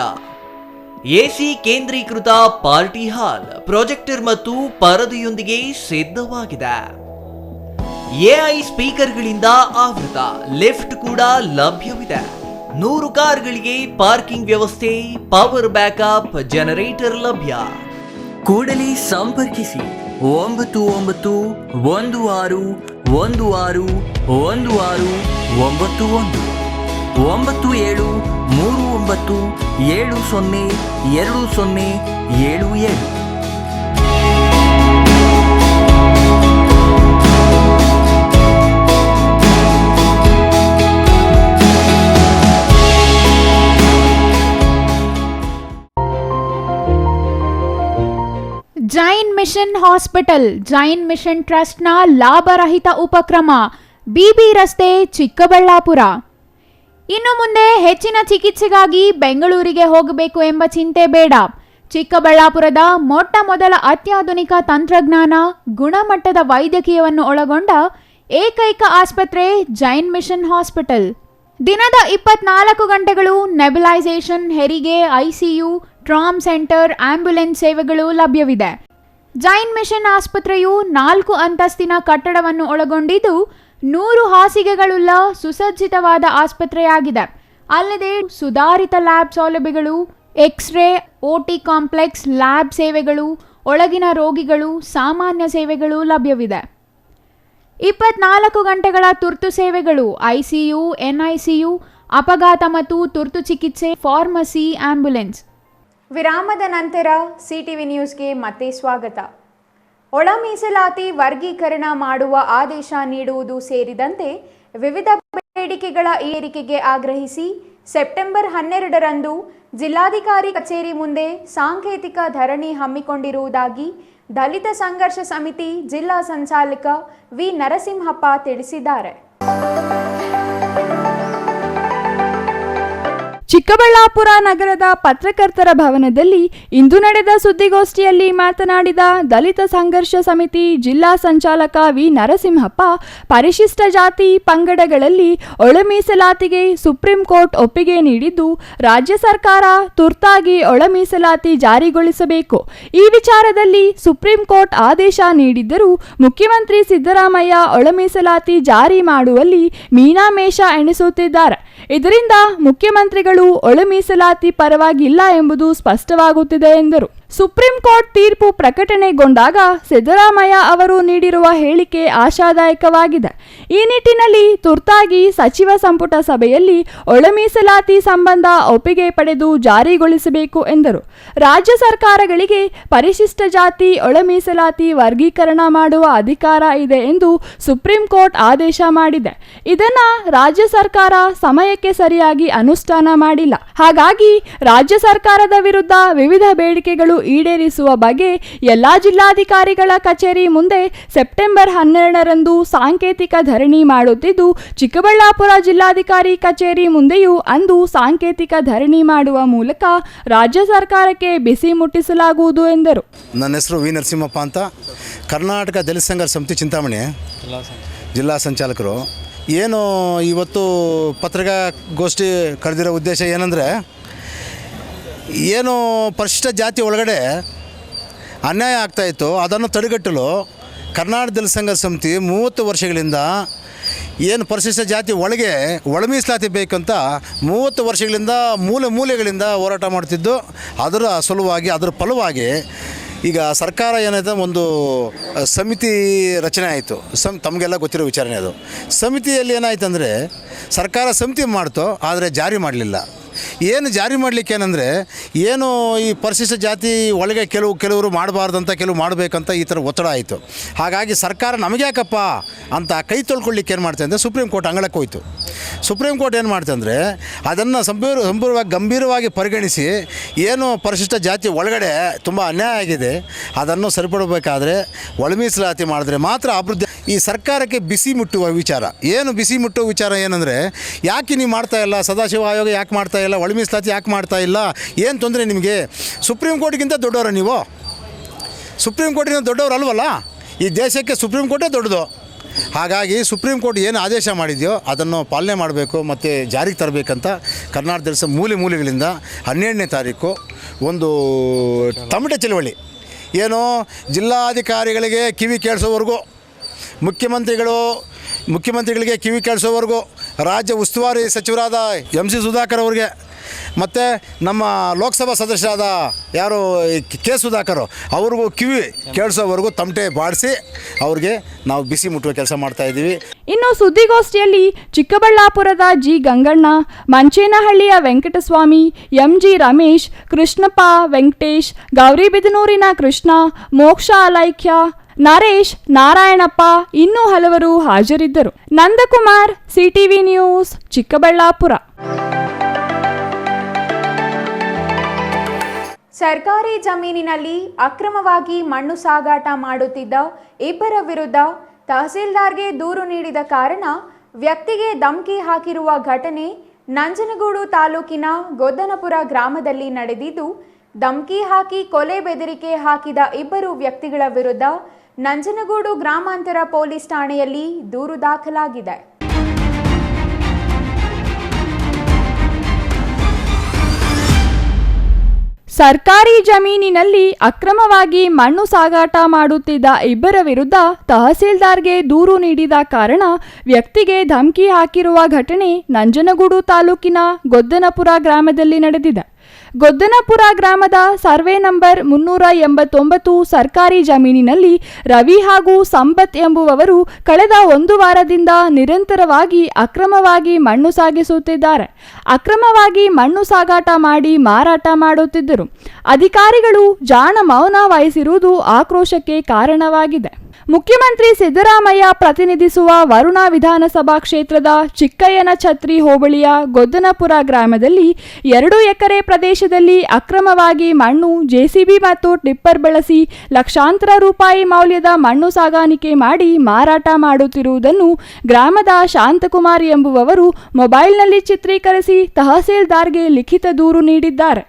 ಎಸಿ ಕೇಂದ್ರೀಕೃತ ಪಾರ್ಟಿ ಹಾಲ್, ಪ್ರೊಜೆಕ್ಟರ್ ಮತ್ತು ಪರದೆಯೊಂದಿಗೆ ಸಿದ್ಧವಾಗಿದೆ. ಎಐ ಸ್ಪೀಕರ್ಗಳಿಂದ ಆವೃತ, ಲಿಫ್ಟ್ ಕೂಡ ಲಭ್ಯವಿದೆ. 100 ಕಾರ್ಗಳಿಗೆ ಪಾರ್ಕಿಂಗ್ ವ್ಯವಸ್ಥೆ, ಪವರ್ ಬ್ಯಾಕಪ್, ಜನರೇಟರ್ ಲಭ್ಯ. ಕೂಡಲೇ ಸಂಪರ್ಕಿಸಿ 9916161691 9739702077. Jain mission hospital, Jain mission ಟ್ರಸ್ಟ್ನ ಲಾಭರಹಿತ ಉಪಕ್ರಮ, ಬಿಬಿ ರಸ್ತೆ, ಚಿಕ್ಕಬಳ್ಳಾಪುರ. ಇನ್ನು ಮುಂದೆ ಹೆಚ್ಚಿನ ಚಿಕಿತ್ಸೆಗಾಗಿ ಬೆಂಗಳೂರಿಗೆ ಹೋಗಬೇಕು ಎಂಬ ಚಿಂತೆ ಬೇಡ. ಚಿಕ್ಕಬಳ್ಳಾಪುರದ ಮೊಟ್ಟ ಮೊದಲ ಅತ್ಯಾಧುನಿಕ ತಂತ್ರಜ್ಞಾನ, ಗುಣಮಟ್ಟದ ವೈದ್ಯಕೀಯವನ್ನು ಒಳಗೊಂಡ ಏಕೈಕ ಆಸ್ಪತ್ರೆ ಜೈನ್ ಮಿಷನ್ ಹಾಸ್ಪಿಟಲ್. ದಿನದ 24 ಗಂಟೆಗಳು ನೆಬುಲೈಸೇಷನ್, ಹೆರಿಗೆ, ಐಸಿಯು, ಟ್ರಾಮ್ ಸೆಂಟರ್, ಆಂಬ್ಯುಲೆನ್ಸ್ ಸೇವೆಗಳು ಲಭ್ಯವಿದೆ. ಜೈನ್ ಮಿಷನ್ ಆಸ್ಪತ್ರೆಯು 4 ಅಂತಸ್ತಿನ ಕಟ್ಟಡವನ್ನು ಒಳಗೊಂಡಿದ್ದು 100 ಹಾಸಿಗೆಗಳುಳ್ಳ ಸುಸಜ್ಜಿತವಾದ ಆಸ್ಪತ್ರೆಯಾಗಿದೆ. ಅಲ್ಲದೆ ಸುಧಾರಿತ ಲ್ಯಾಬ್ ಸೌಲಭ್ಯಗಳು, ಎಕ್ಸ್ರೇ, ಓಟಿ ಕಾಂಪ್ಲೆಕ್ಸ್, ಲ್ಯಾಬ್ ಸೇವೆಗಳು, ಒಳಗಿನ ರೋಗಿಗಳು, ಸಾಮಾನ್ಯ ಸೇವೆಗಳು ಲಭ್ಯವಿದೆ. 24 ಗಂಟೆಗಳ ತುರ್ತು ಸೇವೆಗಳು, ಐಸಿಯು, ಎನ್ಐಸಿಯು, ಅಪಘಾತ ಮತ್ತು ತುರ್ತು ಚಿಕಿತ್ಸೆ, ಫಾರ್ಮಸಿ, ಆಂಬ್ಯುಲೆನ್ಸ್. ವಿರಾಮದ ನಂತರ ಸಿಟಿವಿ ನ್ಯೂಸ್ಗೆ ಮತ್ತೆ ಸ್ವಾಗತ. ಒಳ ಮೀಸಲಾತಿ ವರ್ಗೀಕರಣ ಮಾಡುವ ಆದೇಶ ನೀಡುವುದು ಸೇರಿದಂತೆ ವಿವಿಧ ಬೇಡಿಕೆಗಳ ಈಡೇರಿಕೆಗೆ ಆಗ್ರಹಿಸಿ ಸೆಪ್ಟೆಂಬರ್ 12ರಂದು ಜಿಲ್ಲಾಧಿಕಾರಿ ಕಚೇರಿ ಮುಂದೆ ಸಾಂಕೇತಿಕ ಧರಣಿ ಹಮ್ಮಿಕೊಂಡಿರುವುದಾಗಿ ದಲಿತ ಸಂಘರ್ಷ ಸಮಿತಿ ಜಿಲ್ಲಾ ಸಂಚಾಲಕ ವಿ ನರಸಿಂಹಪ್ಪ ತಿಳಿಸಿದ್ದಾರೆ. ಚಿಕ್ಕಬಳ್ಳಾಪುರ ನಗರದ ಪತ್ರಕರ್ತರ ಭವನದಲ್ಲಿ ಇಂದು ನಡೆದ ಸುದ್ದಿಗೋಷ್ಠಿಯಲ್ಲಿ ಮಾತನಾಡಿದ ದಲಿತ ಸಂಘರ್ಷ ಸಮಿತಿ ಜಿಲ್ಲಾ ಸಂಚಾಲಕ ವಿ ನರಸಿಂಹಪ್ಪ, ಪರಿಶಿಷ್ಟ ಜಾತಿ ಪಂಗಡಗಳಲ್ಲಿ ಒಳ ಮೀಸಲಾತಿಗೆ ಸುಪ್ರೀಂ ಕೋರ್ಟ್ ಒಪ್ಪಿಗೆ ನೀಡಿದ್ದು, ರಾಜ್ಯ ಸರ್ಕಾರ ತುರ್ತಾಗಿ ಒಳ ಮೀಸಲಾತಿ ಜಾರಿಗೊಳಿಸಬೇಕು. ಈ ವಿಚಾರದಲ್ಲಿ ಸುಪ್ರೀಂ ಕೋರ್ಟ್ ಆದೇಶ ನೀಡಿದ್ದರೂ ಮುಖ್ಯಮಂತ್ರಿ ಸಿದ್ದರಾಮಯ್ಯ ಒಳ ಮೀಸಲಾತಿ ಜಾರಿ ಮಾಡುವಲ್ಲಿ ಮೀನಾಮೇಷ ಎಣಿಸುತ್ತಿದ್ದಾರೆ. ಇದರಿಂದ ಮುಖ್ಯಮಂತ್ರಿಗಳು ಒಳ ಮೀಸಲಾತಿ ಪರವಾಗಿಲ್ಲ ಎಂಬುದು ಸ್ಪಷ್ಟವಾಗುತ್ತಿದೆ ಎಂದರು. ಸುಪ್ರೀಂ ಕೋರ್ಟ್ ತೀರ್ಪು ಪ್ರಕಟಣೆಗೊಂಡಾಗ ಸಿದ್ದರಾಮಯ್ಯ ಅವರು ನೀಡಿರುವ ಹೇಳಿಕೆ ಆಶಾದಾಯಕವಾಗಿದೆ. ಈ ನಿಟ್ಟಿನಲ್ಲಿ ತುರ್ತಾಗಿ ಸಚಿವ ಸಂಪುಟ ಸಭೆಯಲ್ಲಿ ಒಳ ಮೀಸಲಾತಿ ಸಂಬಂಧ ಒಪ್ಪಿಗೆ ಪಡೆದು ಜಾರಿಗೊಳಿಸಬೇಕು ಎಂದರು. ರಾಜ್ಯ ಸರ್ಕಾರಗಳಿಗೆ ಪರಿಶಿಷ್ಟ ಜಾತಿ ಒಳ ಮೀಸಲಾತಿ ವರ್ಗೀಕರಣ ಮಾಡುವ ಅಧಿಕಾರ ಇದೆ ಎಂದು ಸುಪ್ರೀಂ ಕೋರ್ಟ್ ಆದೇಶ ಮಾಡಿದೆ. ಇದನ್ನ ರಾಜ್ಯ ಸರ್ಕಾರ ಸಮಯಕ್ಕೆ ಸರಿಯಾಗಿ ಅನುಷ್ಠಾನ ಮಾಡಿಲ್ಲ. ಹಾಗಾಗಿ ರಾಜ್ಯ ಸರ್ಕಾರದ ವಿರುದ್ಧ ವಿವಿಧ ಬೇಡಿಕೆಗಳು ಈಡೇರಿಸುವ ಬಗ್ಗೆ ಎಲ್ಲ ಜಿಲ್ಲಾಧಿಕಾರಿಗಳ ಕಚೇರಿ ಮುಂದೆ ಸೆಪ್ಟೆಂಬರ್ 12ರಂದು ಸಾಂಕೇತಿಕ ಧರಣಿ ಮಾಡುತ್ತಿದ್ದು, ಚಿಕ್ಕಬಳ್ಳಾಪುರ ಜಿಲ್ಲಾಧಿಕಾರಿ ಕಚೇರಿ ಮುಂದೆಯೂ ಅಂದು ಸಾಂಕೇತಿಕ ಧರಣಿ ಮಾಡುವ ಮೂಲಕ ರಾಜ್ಯ ಸರ್ಕಾರಕ್ಕೆ ಬಿಸಿ ಮುಟ್ಟಿಸಲಾಗುವುದು ಎಂದರು. ನನ್ನ ಹೆಸರು ವಿ ನರಸಿಂಹಪ್ಪ ಅಂತ, ಕರ್ನಾಟಕ ದಲಿತ ಸಂಘರ್ಷ ಸಮಿತಿ ಚಿಂತಾಮಣಿ ಜಿಲ್ಲಾ ಸಂಚಾಲಕರು. ಏನು ಇವತ್ತು ಪತ್ರಿಕಾಗೋಷ್ಠಿ ಕರೆದಿರೋ ಉದ್ದೇಶ ಏನಂದರೆ, ಏನು ಪರಿಶಿಷ್ಟ ಜಾತಿ ಒಳಗಡೆ ಅನ್ಯಾಯ ಆಗ್ತಾಯಿತ್ತು ಅದನ್ನು ತಡೆಗಟ್ಟಲು ಕರ್ನಾಟಕ ದಲಿತ ಸಂಘರ್ಷ ಸಮಿತಿ 30 ವರ್ಷಗಳಿಂದ ಏನು ಪರಿಶಿಷ್ಟ ಜಾತಿ ಒಳಗೆ ಒಳ ಮೀಸಲಾತಿ ಬೇಕಂತ 30 ವರ್ಷಗಳಿಂದ ಮೂಲೆಗಳಿಂದ ಹೋರಾಟ ಮಾಡ್ತಿದ್ದು, ಅದರ ಸಲುವಾಗಿ ಅದರ ಫಲವಾಗಿ ಈಗ ಸರ್ಕಾರ ಏನಾಯ್ತು, ಒಂದು ಸಮಿತಿ ರಚನೆ ಆಯಿತು. ತಮಗೆಲ್ಲ ಗೊತ್ತಿರೋ ವಿಚಾರಣೆ ಅದು. ಸಮಿತಿಯಲ್ಲಿ ಏನಾಯ್ತು ಅಂದರೆ, ಸರ್ಕಾರ ಸಮಿತಿ ಮಾಡ್ತು, ಆದರೆ ಜಾರಿ ಮಾಡಲಿಲ್ಲ. ಏನು ಜಾರಿ ಮಾಡಲಿಕ್ಕೆ ಏನಂದರೆ, ಏನು ಈ ಪರಿಶಿಷ್ಟ ಜಾತಿ ಒಳಗೆ ಕೆಲವರು ಮಾಡಬಾರ್ದಂತ, ಕೆಲವು ಮಾಡಬೇಕಂತ ಈ ಥರ ಒತ್ತಡ ಆಯಿತು. ಹಾಗಾಗಿ ಸರ್ಕಾರ ನಮಗೆ ಯಾಕಪ್ಪ ಅಂತ ಕೈ ತೊಳ್ಕೊಳ್ಳಿಕ್ಕೆ ಏನು ಮಾಡ್ತೆ ಅಂದರೆ, ಸುಪ್ರೀಂ ಕೋರ್ಟ್ ಅಂಗಳಕ್ಕೆ ಹೋಯಿತು. ಸುಪ್ರೀಂ ಕೋರ್ಟ್ ಏನು ಮಾಡ್ತೆ ಅಂದರೆ, ಅದನ್ನು ಗಂಭೀರವಾಗಿ ಪರಿಗಣಿಸಿ, ಏನು ಪರಿಶಿಷ್ಟ ಜಾತಿ ಒಳಗಡೆ ತುಂಬ ಅನ್ಯಾಯ ಆಗಿದೆ ಅದನ್ನು ಸರಿಪಡಬೇಕಾದ್ರೆ ಒಳ ಮೀಸಲಾತಿ ಮಾಡಿದ್ರೆ ಮಾತ್ರ ಅಭಿವೃದ್ಧಿ. ಈ ಸರ್ಕಾರಕ್ಕೆ ಬಿಸಿ ಮುಟ್ಟುವ ವಿಚಾರ ಏನಂದರೆ, ಯಾಕೆ ನೀವು ಮಾಡ್ತಾ ಇಲ್ಲ, ಸದಾಶಿವ ಆಯೋಗ ಯಾಕೆ ಮಾಡ್ತಾ ಇಲ್ಲ, ಒಳ ಮೀಸಲಾತಿ ಯಾಕೆ ಮಾಡ್ತಾ ಇಲ್ಲ, ಏನು ತೊಂದರೆ ನಿಮಗೆ? ಸುಪ್ರೀಂ ಕೋರ್ಟ್ಗಿಂತ ದೊಡ್ಡವರ ನೀವು? ಸುಪ್ರೀಂ ಕೋರ್ಟಿಗಿಂತ ದೊಡ್ಡವರು ಅಲ್ವಲ್ಲ, ಈ ದೇಶಕ್ಕೆ ಸುಪ್ರೀಂ ಕೋರ್ಟೇ ದೊಡ್ಡದು. ಹಾಗಾಗಿ ಸುಪ್ರೀಂ ಕೋರ್ಟ್ ಏನು ಆದೇಶ ಮಾಡಿದೆಯೋ ಅದನ್ನು ಪಾಲನೆ ಮಾಡಬೇಕು ಮತ್ತು ಜಾರಿಗೆ ತರಬೇಕಂತ ಕರ್ನಾಟಕ ದಲಿತ ಮೂಲೆಗಳಿಂದ 12ನೇ ತಾರೀಕು ಒಂದು ತಮಟೆ ಚಳವಳಿ, ಏನು ಜಿಲ್ಲಾಧಿಕಾರಿಗಳಿಗೆ ಕಿವಿ ಕೇಳಿಸೋವರೆಗೂ, ಮುಖ್ಯಮಂತ್ರಿಗಳಿಗೆ ಕಿವಿ ಕೇಳಿಸೋವರೆಗೂ, ರಾಜ್ಯ ಉಸ್ತುವಾರಿ ಸಚಿವರಾದ MC ಸುಧಾಕರ್ ಅವ್ರಿಗೆ ಮತ್ತು ನಮ್ಮ ಲೋಕಸಭಾ ಸದಸ್ಯರಾದ ಯಾರು ಕೆ ಸುಧಾಕರ್ ಅವ್ರಿಗೂ ಕಿವಿ ಕೇಳಿಸೋವರೆಗೂ ತಮಟೆ ಬಾಡಿಸಿ ಅವ್ರಿಗೆ ನಾವು ಬಿಸಿ ಮುಟ್ಟುವ ಕೆಲಸ ಮಾಡ್ತಾಯಿದ್ದೀವಿ. ಇನ್ನು ಸುದ್ದಿಗೋಷ್ಠಿಯಲ್ಲಿ ಚಿಕ್ಕಬಳ್ಳಾಪುರದ ಜಿ ಗಂಗಣ್ಣ, ಮಂಚೇನಹಳ್ಳಿಯ ವೆಂಕಟಸ್ವಾಮಿ, MG ರಮೇಶ್, ಕೃಷ್ಣಪ್ಪ, ವೆಂಕಟೇಶ್, ಗೌರಿಬಿದನೂರಿನ ಕೃಷ್ಣ, ಮೋಕ್ಷ ಅಲೈಕ್ಯ, ನರೇಶ್, ನಾರಾಯಣಪ್ಪ ಇನ್ನೂ ಹಲವರು ಹಾಜರಿದ್ದರು. Nandakumar, CTV news, Chikkaballapur. ಸರ್ಕಾರಿ ಜಮೀನಿನಲ್ಲಿ ಅಕ್ರಮವಾಗಿ ಮಣ್ಣು ಸಾಗಾಟ ಮಾಡುತ್ತಿದ್ದ ಇಬ್ಬರ ವಿರುದ್ಧ ತಹಸೀಲ್ದಾರ್ಗೆ ದೂರು ನೀಡಿದ ಕಾರಣ ವ್ಯಕ್ತಿಗೆ ಧಮಕಿ ಹಾಕಿರುವ ಘಟನೆ ನಂಜನಗೂಡು ತಾಲೂಕಿನ ಗೊದ್ದನಪುರ ಗ್ರಾಮದಲ್ಲಿ ನಡೆದಿದ್ದು, ಧಮಕಿ ಹಾಕಿ ಕೊಲೆ ಬೆದರಿಕೆ ಹಾಕಿದ ಇಬ್ಬರು ವ್ಯಕ್ತಿಗಳ ವಿರುದ್ಧ ನಂಜನಗೂಡು ಗ್ರಾಮಾಂತರ ಪೊಲೀಸ್ ಠಾಣೆಯಲ್ಲಿ ದೂರು ದಾಖಲಾಗಿದೆ. ಸರ್ಕಾರಿ ಜಮೀನಿನಲ್ಲಿ ಅಕ್ರಮವಾಗಿ ಮಣ್ಣು ಸಾಗಾಟ ಮಾಡುತ್ತಿದ್ದ ಇಬ್ಬರ ವಿರುದ್ಧ ತಹಸೀಲ್ದಾರ್ಗೆ ದೂರು ನೀಡಿದ ಕಾರಣ ವ್ಯಕ್ತಿಗೆ ಧಮಕಿ ಹಾಕಿರುವ ಘಟನೆ ನಂಜನಗೂಡು ತಾಲೂಕಿನ ಗೊದ್ದನಪುರ ಗ್ರಾಮದಲ್ಲಿ ನಡೆದಿದೆ. ಗೊದ್ದನಪುರ ಗ್ರಾಮದ ಸರ್ವೆ ನಂಬರ್ 389 ಸರ್ಕಾರಿ ಜಮೀನಿನಲ್ಲಿ ರವಿ ಹಾಗೂ ಸಂಪತ್ ಎಂಬುವವರು ಕಳೆದ 1 ವಾರದಿಂದ ನಿರಂತರವಾಗಿ ಅಕ್ರಮವಾಗಿ ಮಣ್ಣು ಸಾಗಿಸುತ್ತಿದ್ದಾರೆ. ಅಕ್ರಮವಾಗಿ ಮಣ್ಣು ಸಾಗಾಟ ಮಾಡಿ ಮಾರಾಟ ಮಾಡುತ್ತಿದ್ದರು. ಅಧಿಕಾರಿಗಳು ಜಾಣ ಮೌನ ವಹಿಸಿರುವುದು ಆಕ್ರೋಶಕ್ಕೆ ಕಾರಣವಾಗಿದೆ. ಮುಖ್ಯಮಂತ್ರಿ ಸಿದ್ದರಾಮಯ್ಯ ಪ್ರತಿನಿಧಿಸುವ ವರುಣಾ ವಿಧಾನಸಭಾ ಕ್ಷೇತ್ರದ ಚಿಕ್ಕಯ್ಯನ ಛತ್ರಿ ಹೋಬಳಿಯ ಗೊದ್ದನಪುರ ಗ್ರಾಮದಲ್ಲಿ 2 ಎಕರೆ ಪ್ರದೇಶದಲ್ಲಿ ಅಕ್ರಮವಾಗಿ ಮಣ್ಣು, JCB ಮತ್ತು ಟಿಪ್ಪರ್ ಬಳಸಿ ಲಕ್ಷಾಂತರ ರೂಪಾಯಿ ಮೌಲ್ಯದ ಮಣ್ಣು ಸಾಗಾಣಿಕೆ ಮಾಡಿ ಮಾರಾಟ ಮಾಡುತ್ತಿರುವುದನ್ನು ಗ್ರಾಮದ ಶಾಂತಕುಮಾರ್ ಎಂಬುವವರು ಮೊಬೈಲ್ನಲ್ಲಿ ಚಿತ್ರೀಕರಿಸಿ ತಹಸೀಲ್ದಾರ್ಗೆ ಲಿಖಿತ ದೂರು ನೀಡಿದ್ದಾರೆ.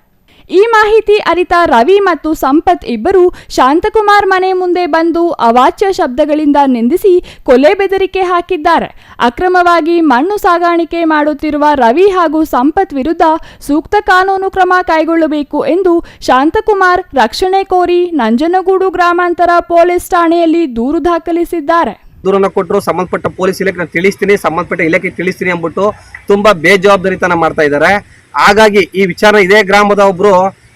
ಈ ಮಾಹಿತಿ ಅರಿತ ರವಿ ಮತ್ತು ಸಂಪತ್ ಇಬ್ಬರು ಶಾಂತಕುಮಾರ್ ಮನೆ ಮುಂದೆ ಬಂದು ಅವಾಚ್ಯ ಶಬ್ದಗಳಿಂದ ನಿಂದಿಸಿ ಕೊಲೆ ಬೆದರಿಕೆ ಹಾಕಿದ್ದಾರೆ. ಅಕ್ರಮವಾಗಿ ಮಣ್ಣು ಸಾಗಾಣಿಕೆ ಮಾಡುತ್ತಿರುವ ರವಿ ಹಾಗೂ ಸಂಪತ್ ವಿರುದ್ಧ ಸೂಕ್ತ ಕಾನೂನು ಕ್ರಮ ಕೈಗೊಳ್ಳಬೇಕು ಎಂದು ಶಾಂತಕುಮಾರ್ ರಕ್ಷಣೆ ಕೋರಿ ನಂಜನಗೂಡು ಗ್ರಾಮಾಂತರ ಪೊಲೀಸ್ ಠಾಣೆಯಲ್ಲಿ ದೂರು ದಾಖಲಿಸಿದ್ದಾರೆ. ದೂರನ್ನ ಕೊಟ್ಟರು, ಸಂಬಂಧಪಟ್ಟ ಪೊಲೀಸ್ ಇಲಾಖೆ ನಾನು ತಿಳಿಸ್ತೀನಿ, ಸಂಬಂಧಪಟ್ಟ ಇಲಾಖೆ ತಿಳಿಸ್ತೀನಿ ಅಂದ್ಬಿಟ್ಟು ತುಂಬಾ ಬೇಜವಾಬ್ದಾರಿತನ ಮಾಡ್ತಾ ಇದ್ದಾರೆ. ಹಾಗಾಗಿ ಈ ವಿಚಾರ ಇದೇ ಗ್ರಾಮದ ಒಬ್ರು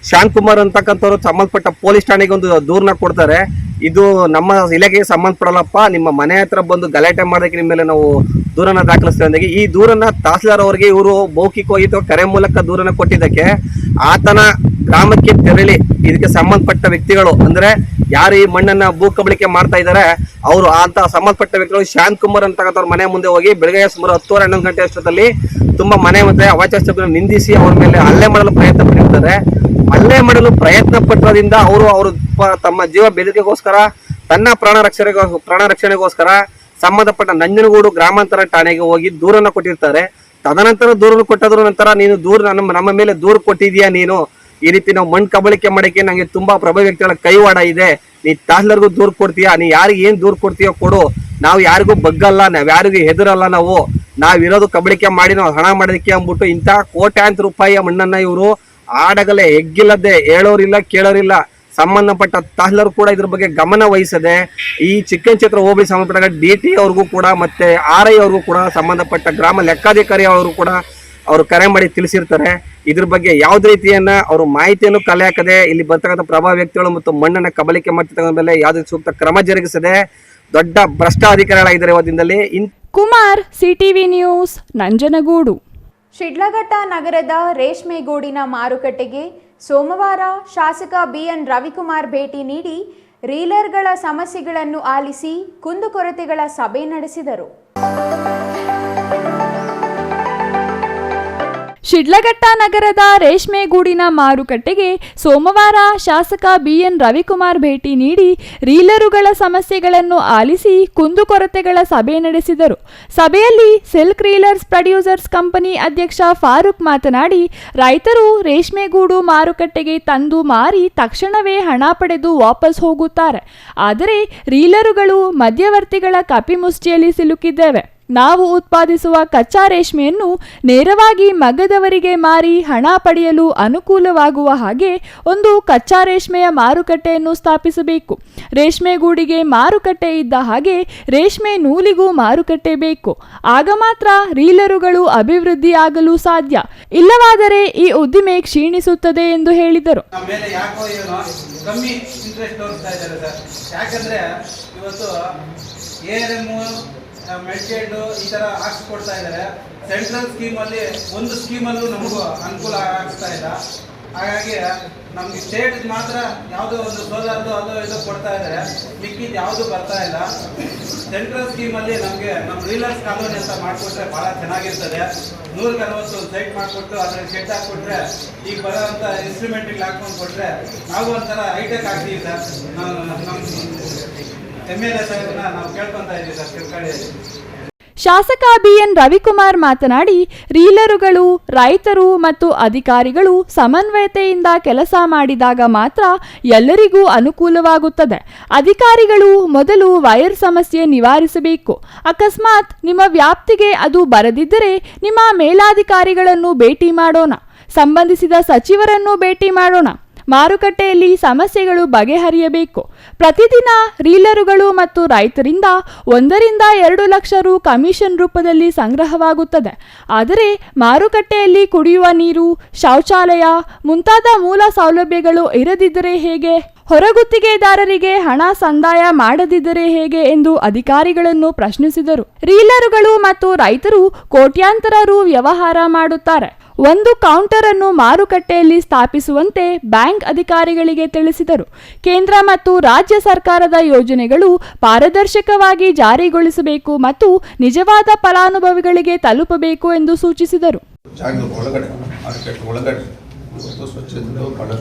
ಶಾಂತಕುಮಾರ್ ಅಂತಕ್ಕಂಥವ್ರು ಸಂಬಂಧಪಟ್ಟ ಪೊಲೀಸ್ ಠಾಣೆಗೆ ಒಂದು ದೂರನ್ನ ಕೊಡ್ತಾರೆ. ಇದು ನಮ್ಮ ಇಲಾಖೆಗೆ ಸಂಬಂಧಪಡಲ್ಲಪ್ಪ, ನಿಮ್ಮ ಮನೆ ಹತ್ರ ಬಂದು ಗಲಾಟೆ ಮಾಡೋದಕ್ಕೆ ನಿಮ್ಮ ಮೇಲೆ ನಾವು ದೂರನ್ನ ದಾಖಲಿಸ್ತೀವಿ. ಈ ದೂರನ್ನ ತಹಸೀಲ್ದಾರ್ ಅವರಿಗೆ ಇವರು ಮೌಖಿಕವಾಗಿ ಕರೆ ಮೂಲಕ ದೂರನ್ನ ಕೊಟ್ಟಿದ್ದಕ್ಕೆ ಆತನ ಗ್ರಾಮಕ್ಕೆ ತೆರಳಿ ಇದಕ್ಕೆ ಸಂಬಂಧಪಟ್ಟ ವ್ಯಕ್ತಿಗಳು ಅಂದ್ರೆ ಯಾರು ಈ ಮಣ್ಣನ್ನ ಭೂ ಕಬಳಿಕೆ ಮಾಡ್ತಾ ಇದ್ದಾರೆ ಅವರು ಅಂತ ಸಂಬಂಧಪಟ್ಟ ವ್ಯಕ್ತಿಗಳು ಶಾಂತಕುಮಾರ್ ಅಂತಕ್ಕಂಥವ್ರ ಮನೆ ಮುಂದೆ ಹೋಗಿ ಬೆಳಗ್ಗೆ ಸುಮಾರು 10:11 ಗಂಟೆ ಅಷ್ಟೊತ್ತಲ್ಲಿ ತುಂಬಾ ಮನೆ ಮತ್ತೆ ಅವಾಚ್ಯ ಶಬ್ದಗಳನ್ನು ನಿಂದಿಸಿ ಅವ್ರ ಮೇಲೆ ಹಲ್ಲೆ ಮಾಡಲು ಪ್ರಯತ್ನ ಪಟ್ಟಿರ್ತಾರೆ. ಹಲ್ಲೆ ಮಾಡಲು ಪ್ರಯತ್ನ ಪಟ್ಟದಿಂದ ಅವರು ತಮ್ಮ ಜೀವ ಬೆದರಿಕೆಗೋಸ್ಕರ ತನ್ನ ಪ್ರಾಣ ರಕ್ಷಣೆಗೋಸ್ಕರ ಸಂಬಂಧಪಟ್ಟ ನಂಜನಗೂಡು ಗ್ರಾಮಾಂತರ ಠಾಣೆಗೆ ಹೋಗಿ ದೂರನ್ನ ಕೊಟ್ಟಿರ್ತಾರೆ. ತದನಂತರ ದೂರನ್ನು ಕೊಟ್ಟದ್ರ ನಂತರ ನೀನು ನಮ್ಮ ಮೇಲೆ ದೂರು ಕೊಟ್ಟಿದೀಯಾ, ನೀನು ಈ ರೀತಿ ನಾವು ಮಣ್ಣು ಕಬಳಿಕೆ ಮಾಡಕ್ಕೆ ನಂಗೆ ತುಂಬಾ ಪ್ರಭಾವಿ ವ್ಯಕ್ತಿಗಳ ಕೈವಾಡ ಇದೆ, ನೀ ತಹಸೀಲ್ದಾರ್ಗೂ ದೂರು ಕೊಡ್ತೀಯಾ, ನೀ ಯಾರಿಗೆ ಏನ್ ದೂರು ಕೊಡ್ತೀಯೋ ಕೊಡು, ನಾವು ಯಾರಿಗೂ ಬಗ್ಗಲ್ಲ, ನಾವ್ ಯಾರಿಗೂ ಹೆದರಲ್ಲ, ನಾವಿರೋದು ಕಬಳಿಕೆ ಮಾಡಿ ನಾವು ಹಣ ಮಾಡೋದಕ್ಕೆ ಅಂದ್ಬಿಟ್ಟು ಇಂಥ ಕೋಟ್ಯಾಂತರ ರೂಪಾಯಿಯ ಮಣ್ಣನ್ನ ಇವರು ಆಡಗಲೆ ಎಗ್ಗಿಲ್ಲದೆ ಹೇಳೋರಿಲ್ಲ ಕೇಳೋರಿಲ್ಲ. ಸಂಬಂಧಪಟ್ಟ ತಹಸೀಲ್ದಾರ್ ಕೂಡ ಇದ್ರ ಬಗ್ಗೆ ಗಮನ ವಹಿಸದೆ ಈ ಚಿಕ್ಕನಕ್ಷೇತ್ರ ಹೋಬಳಿ ಸಂಬಂಧಪಟ್ಟ DT ಅವ್ರಿಗೂ ಕೂಡ ಮತ್ತೆ RI ಅವ್ರಿಗೂ ಕೂಡ ಸಂಬಂಧಪಟ್ಟ ಗ್ರಾಮ ಲೆಕ್ಕಾಧಿಕಾರಿ ಅವರು ಕೂಡ ಅವರು ಕರೆ ಮಾಡಿ ತಿಳಿಸಿರ್ತಾರೆ. ಇದ್ರ ಬಗ್ಗೆ ಯಾವುದೇ ರೀತಿಯನ್ನ ಅವರು ಮಾಹಿತಿಯನ್ನು ಕಲೆ ಹಾಕದೆ ಇಲ್ಲಿ ಬರ್ತಕ್ಕಂಥ ಪ್ರಭಾವ ವ್ಯಕ್ತಿಗಳು ಮತ್ತು ಮಣ್ಣನ್ನ ಕಬಳಿಕೆ ಮಾಡ್ತಿರ್ತಕ್ಕಂಥ ಮೇಲೆ ಯಾವುದೇ ಸೂಕ್ತ ಕ್ರಮ ಜರುಗಿಸದೆ ದೊಡ್ಡ ಭ್ರಷ್ಟ ಅಧಿಕಾರಿಗಳಾಗಿದ್ದಾರೆ ಇವತ್ತಿನಲ್ಲಿ. Kumar, CTV news, Nanjangud. ಶಿಡ್ಲಘಟ್ಟ ನಗರದ ರೇಷ್ಮೆಗೂಡಿನ ಮಾರುಕಟ್ಟೆಗೆ ಸೋಮವಾರ ಶಾಸಕ BN ರವಿಕುಮಾರ್ ಭೇಟಿ ನೀಡಿ ರೀಲರ್ಗಳ ಸಮಸ್ಯೆಗಳನ್ನು ಆಲಿಸಿ ಕುಂದುಕೊರತೆಗಳ ಸಭೆ ನಡೆಸಿದರು. ಶಿಡ್ಲಘಟ್ಟ ನಗರದ ರೇಷ್ಮೆಗೂಡಿನ ಮಾರುಕಟ್ಟೆಗೆ ಸೋಮವಾರ ಶಾಸಕ BN ರವಿಕುಮಾರ್ ಭೇಟಿ ನೀಡಿ ರೀಲರುಗಳ ಸಮಸ್ಯೆಗಳನ್ನು ಆಲಿಸಿ ಕುಂದುಕೊರತೆಗಳ ಸಭೆ ನಡೆಸಿದರು. ಸಭೆಯಲ್ಲಿ ಸಿಲ್ಕ್ ರೀಲರ್ಸ್ ಪ್ರೊಡ್ಯೂಸರ್ಸ್ ಕಂಪನಿ ಅಧ್ಯಕ್ಷ ಫಾರೂಕ್ ಮಾತನಾಡಿ, ರೈತರು ರೇಷ್ಮೆಗೂಡು ಮಾರುಕಟ್ಟೆಗೆ ತಂದು ಮಾರಿ ತಕ್ಷಣವೇ ಹಣ ಪಡೆದು ವಾಪಸ್ ಹೋಗುತ್ತಾರೆ. ಆದರೆ ರೀಲರುಗಳು ಮಧ್ಯವರ್ತಿಗಳ ಕಪಿಮುಷ್ಟಿಯಲ್ಲಿ ಸಿಲುಕಿದ್ದೇವೆ. ನಾವು ಉತ್ಪಾದಿಸುವ ಕಚ್ಚಾ ರೇಷ್ಮೆಯನ್ನು ನೇರವಾಗಿ ಮಗ್ಗದವರಿಗೆ ಮಾರಿ ಹಣ ಪಡೆಯಲು ಅನುಕೂಲವಾಗುವ ಹಾಗೆ ಒಂದು ಕಚ್ಚಾ ರೇಷ್ಮೆಯ ಮಾರುಕಟ್ಟೆಯನ್ನು ಸ್ಥಾಪಿಸಬೇಕು. ರೇಷ್ಮೆಗೂಡಿಗೆ ಮಾರುಕಟ್ಟೆ ಇದ್ದ ಹಾಗೆ ರೇಷ್ಮೆ ನೂಲಿಗೂ ಮಾರುಕಟ್ಟೆ ಬೇಕು. ಆಗ ಮಾತ್ರ ರೀಲರುಗಳು ಅಭಿವೃದ್ಧಿಯಾಗಲು ಸಾಧ್ಯ. ಇಲ್ಲವಾದರೆ ಈ ಉದ್ದಿಮೆ ಕ್ಷೀಣಿಸುತ್ತದೆ ಎಂದು ಹೇಳಿದರು. ಕಮ್ಮಿ ಇಂಟ್ರೆಸ್ಟ್ ತೋರಿಸ್ತಾ ಇದ್ದಾರೆ ಸರ್. ಯಾಕಂದ್ರೆ ಇವತ್ತು ARM ಮೆಡಿಕೇಡ್ ಈ ತರ ಹಾಕ್ಸ್ಕೊಡ್ತಾ ಇದ್ದಾರೆ. ಸೆಂಟ್ರಲ್ ಸ್ಕೀಮಲ್ಲಿ ಒಂದು ಸ್ಕೀಮಲ್ಲೂ ನಮಗೂ ಅನುಕೂಲ ಆಗ್ತಾ ಇಲ್ಲ. ಹಾಗಾಗಿ ನಮ್ಗೆ ಸ್ಟೇಟ್ ಮಾತ್ರ ಯಾವುದೋ ಒಂದು ಸೋಲಾರ್ದು ಅದು ಇದು ಕೊಡ್ತಾ ಇದ್ದಾರೆ, ಮಿಕ್ಕಿದ್ದು ಯಾವುದು ಬರ್ತಾ ಇಲ್ಲ. ಸೆಂಟ್ರಲ್ ಸ್ಕೀಮಲ್ಲಿ ನಮಗೆ ನಮ್ಮ ರೀಲರ್ಸ್ ಕಾಲೋನಿ ಅಂತ ಮಾಡಿಕೊಟ್ರೆ ಭಾಳ ಚೆನ್ನಾಗಿರ್ತದೆ. 140 ಸೈಟ್ ಮಾಡಿಕೊಟ್ಟು ಅದ್ರಲ್ಲಿ ಶೆಡ್ ಹಾಕ್ಕೊಟ್ರೆ ಈಗ ಬರೋಂಥ ಇನ್ಸ್ಟ್ರೂಮೆಂಟಿಗೆ ಹಾಕ್ಕೊಂಡು ಕೊಟ್ಟರೆ ನಾವು ಒಂಥರ ಹೈಟೆಕ್ ಆಗ್ತೀವಿ ಸರ್. ನಮ್ಮ MLA ಸಾಹೇಬ್ರನ್ನ ನಾವು ಕೇಳ್ಕೊತಾ ಇದ್ದೀವಿ ಸರ್ ತಿಳ್ಕೊಳ್ಳಿ. ಶಾಸಕ BN ರವಿಕುಮಾರ್ ಮಾತನಾಡಿ, ರೀಲರುಗಳು, ರೈತರು ಮತ್ತು ಅಧಿಕಾರಿಗಳು ಸಮನ್ವಯತೆಯಿಂದ ಕೆಲಸ ಮಾಡಿದಾಗ ಮಾತ್ರ ಎಲ್ಲರಿಗೂ ಅನುಕೂಲವಾಗುತ್ತದೆ. ಅಧಿಕಾರಿಗಳು ಮೊದಲು ವೈರ್ ಸಮಸ್ಯೆ ನಿವಾರಿಸಬೇಕು. ಅಕಸ್ಮಾತ್ ನಿಮ್ಮ ವ್ಯಾಪ್ತಿಗೆ ಅದು ಬರದಿದ್ದರೆ ನಿಮ್ಮ ಮೇಲಾಧಿಕಾರಿಗಳನ್ನು ಭೇಟಿ ಮಾಡೋಣ, ಸಂಬಂಧಿಸಿದ ಸಚಿವರನ್ನು ಭೇಟಿ ಮಾಡೋಣ. ಮಾರುಕಟ್ಟೆಯಲ್ಲಿ ಸಮಸ್ಯೆಗಳು ಬಗೆಹರಿಯಬೇಕು. ಪ್ರತಿದಿನ ರೀಲರುಗಳು ಮತ್ತು ರೈತರಿಂದ 1 ರಿಂದ 2 ಲಕ್ಷ ರು ಕಮಿಷನ್ ರೂಪದಲ್ಲಿ ಸಂಗ್ರಹವಾಗುತ್ತದೆ. ಆದರೆ ಮಾರುಕಟ್ಟೆಯಲ್ಲಿ ಕುಡಿಯುವ ನೀರು, ಶೌಚಾಲಯ ಮುಂತಾದ ಮೂಲ ಸೌಲಭ್ಯಗಳು ಇರದಿದ್ದರೆ ಹೇಗೆ? ಹೊರಗುತ್ತಿಗೆದಾರರಿಗೆ ಹಣ ಸಂದಾಯ ಮಾಡದಿದ್ದರೆ ಹೇಗೆ ಎಂದು ಅಧಿಕಾರಿಗಳನ್ನು ಪ್ರಶ್ನಿಸಿದರು. ರೀಲರುಗಳು ಮತ್ತು ರೈತರು ಕೋಟ್ಯಾಂತರ ರು ವ್ಯವಹಾರ ಮಾಡುತ್ತಾರೆ. ಒಂದು ಕೌಂಟರ್ ಅನ್ನು ಮಾರುಕಟ್ಟೆಯಲ್ಲಿ ಸ್ಥಾಪಿಸುವಂತೆ ಬ್ಯಾಂಕ್ ಅಧಿಕಾರಿಗಳಿಗೆ ತಿಳಿಸಿದರು. ಕೇಂದ್ರ ಮತ್ತು ರಾಜ್ಯ ಸರ್ಕಾರದ ಯೋಜನೆಗಳು ಪಾರದರ್ಶಕವಾಗಿ ಜಾರಿಗೊಳಿಸಬೇಕು ಮತ್ತು ನಿಜವಾದ ಫಲಾನುಭವಿಗಳಿಗೆ ತಲುಪಬೇಕು ಎಂದು ಸೂಚಿಸಿದರು.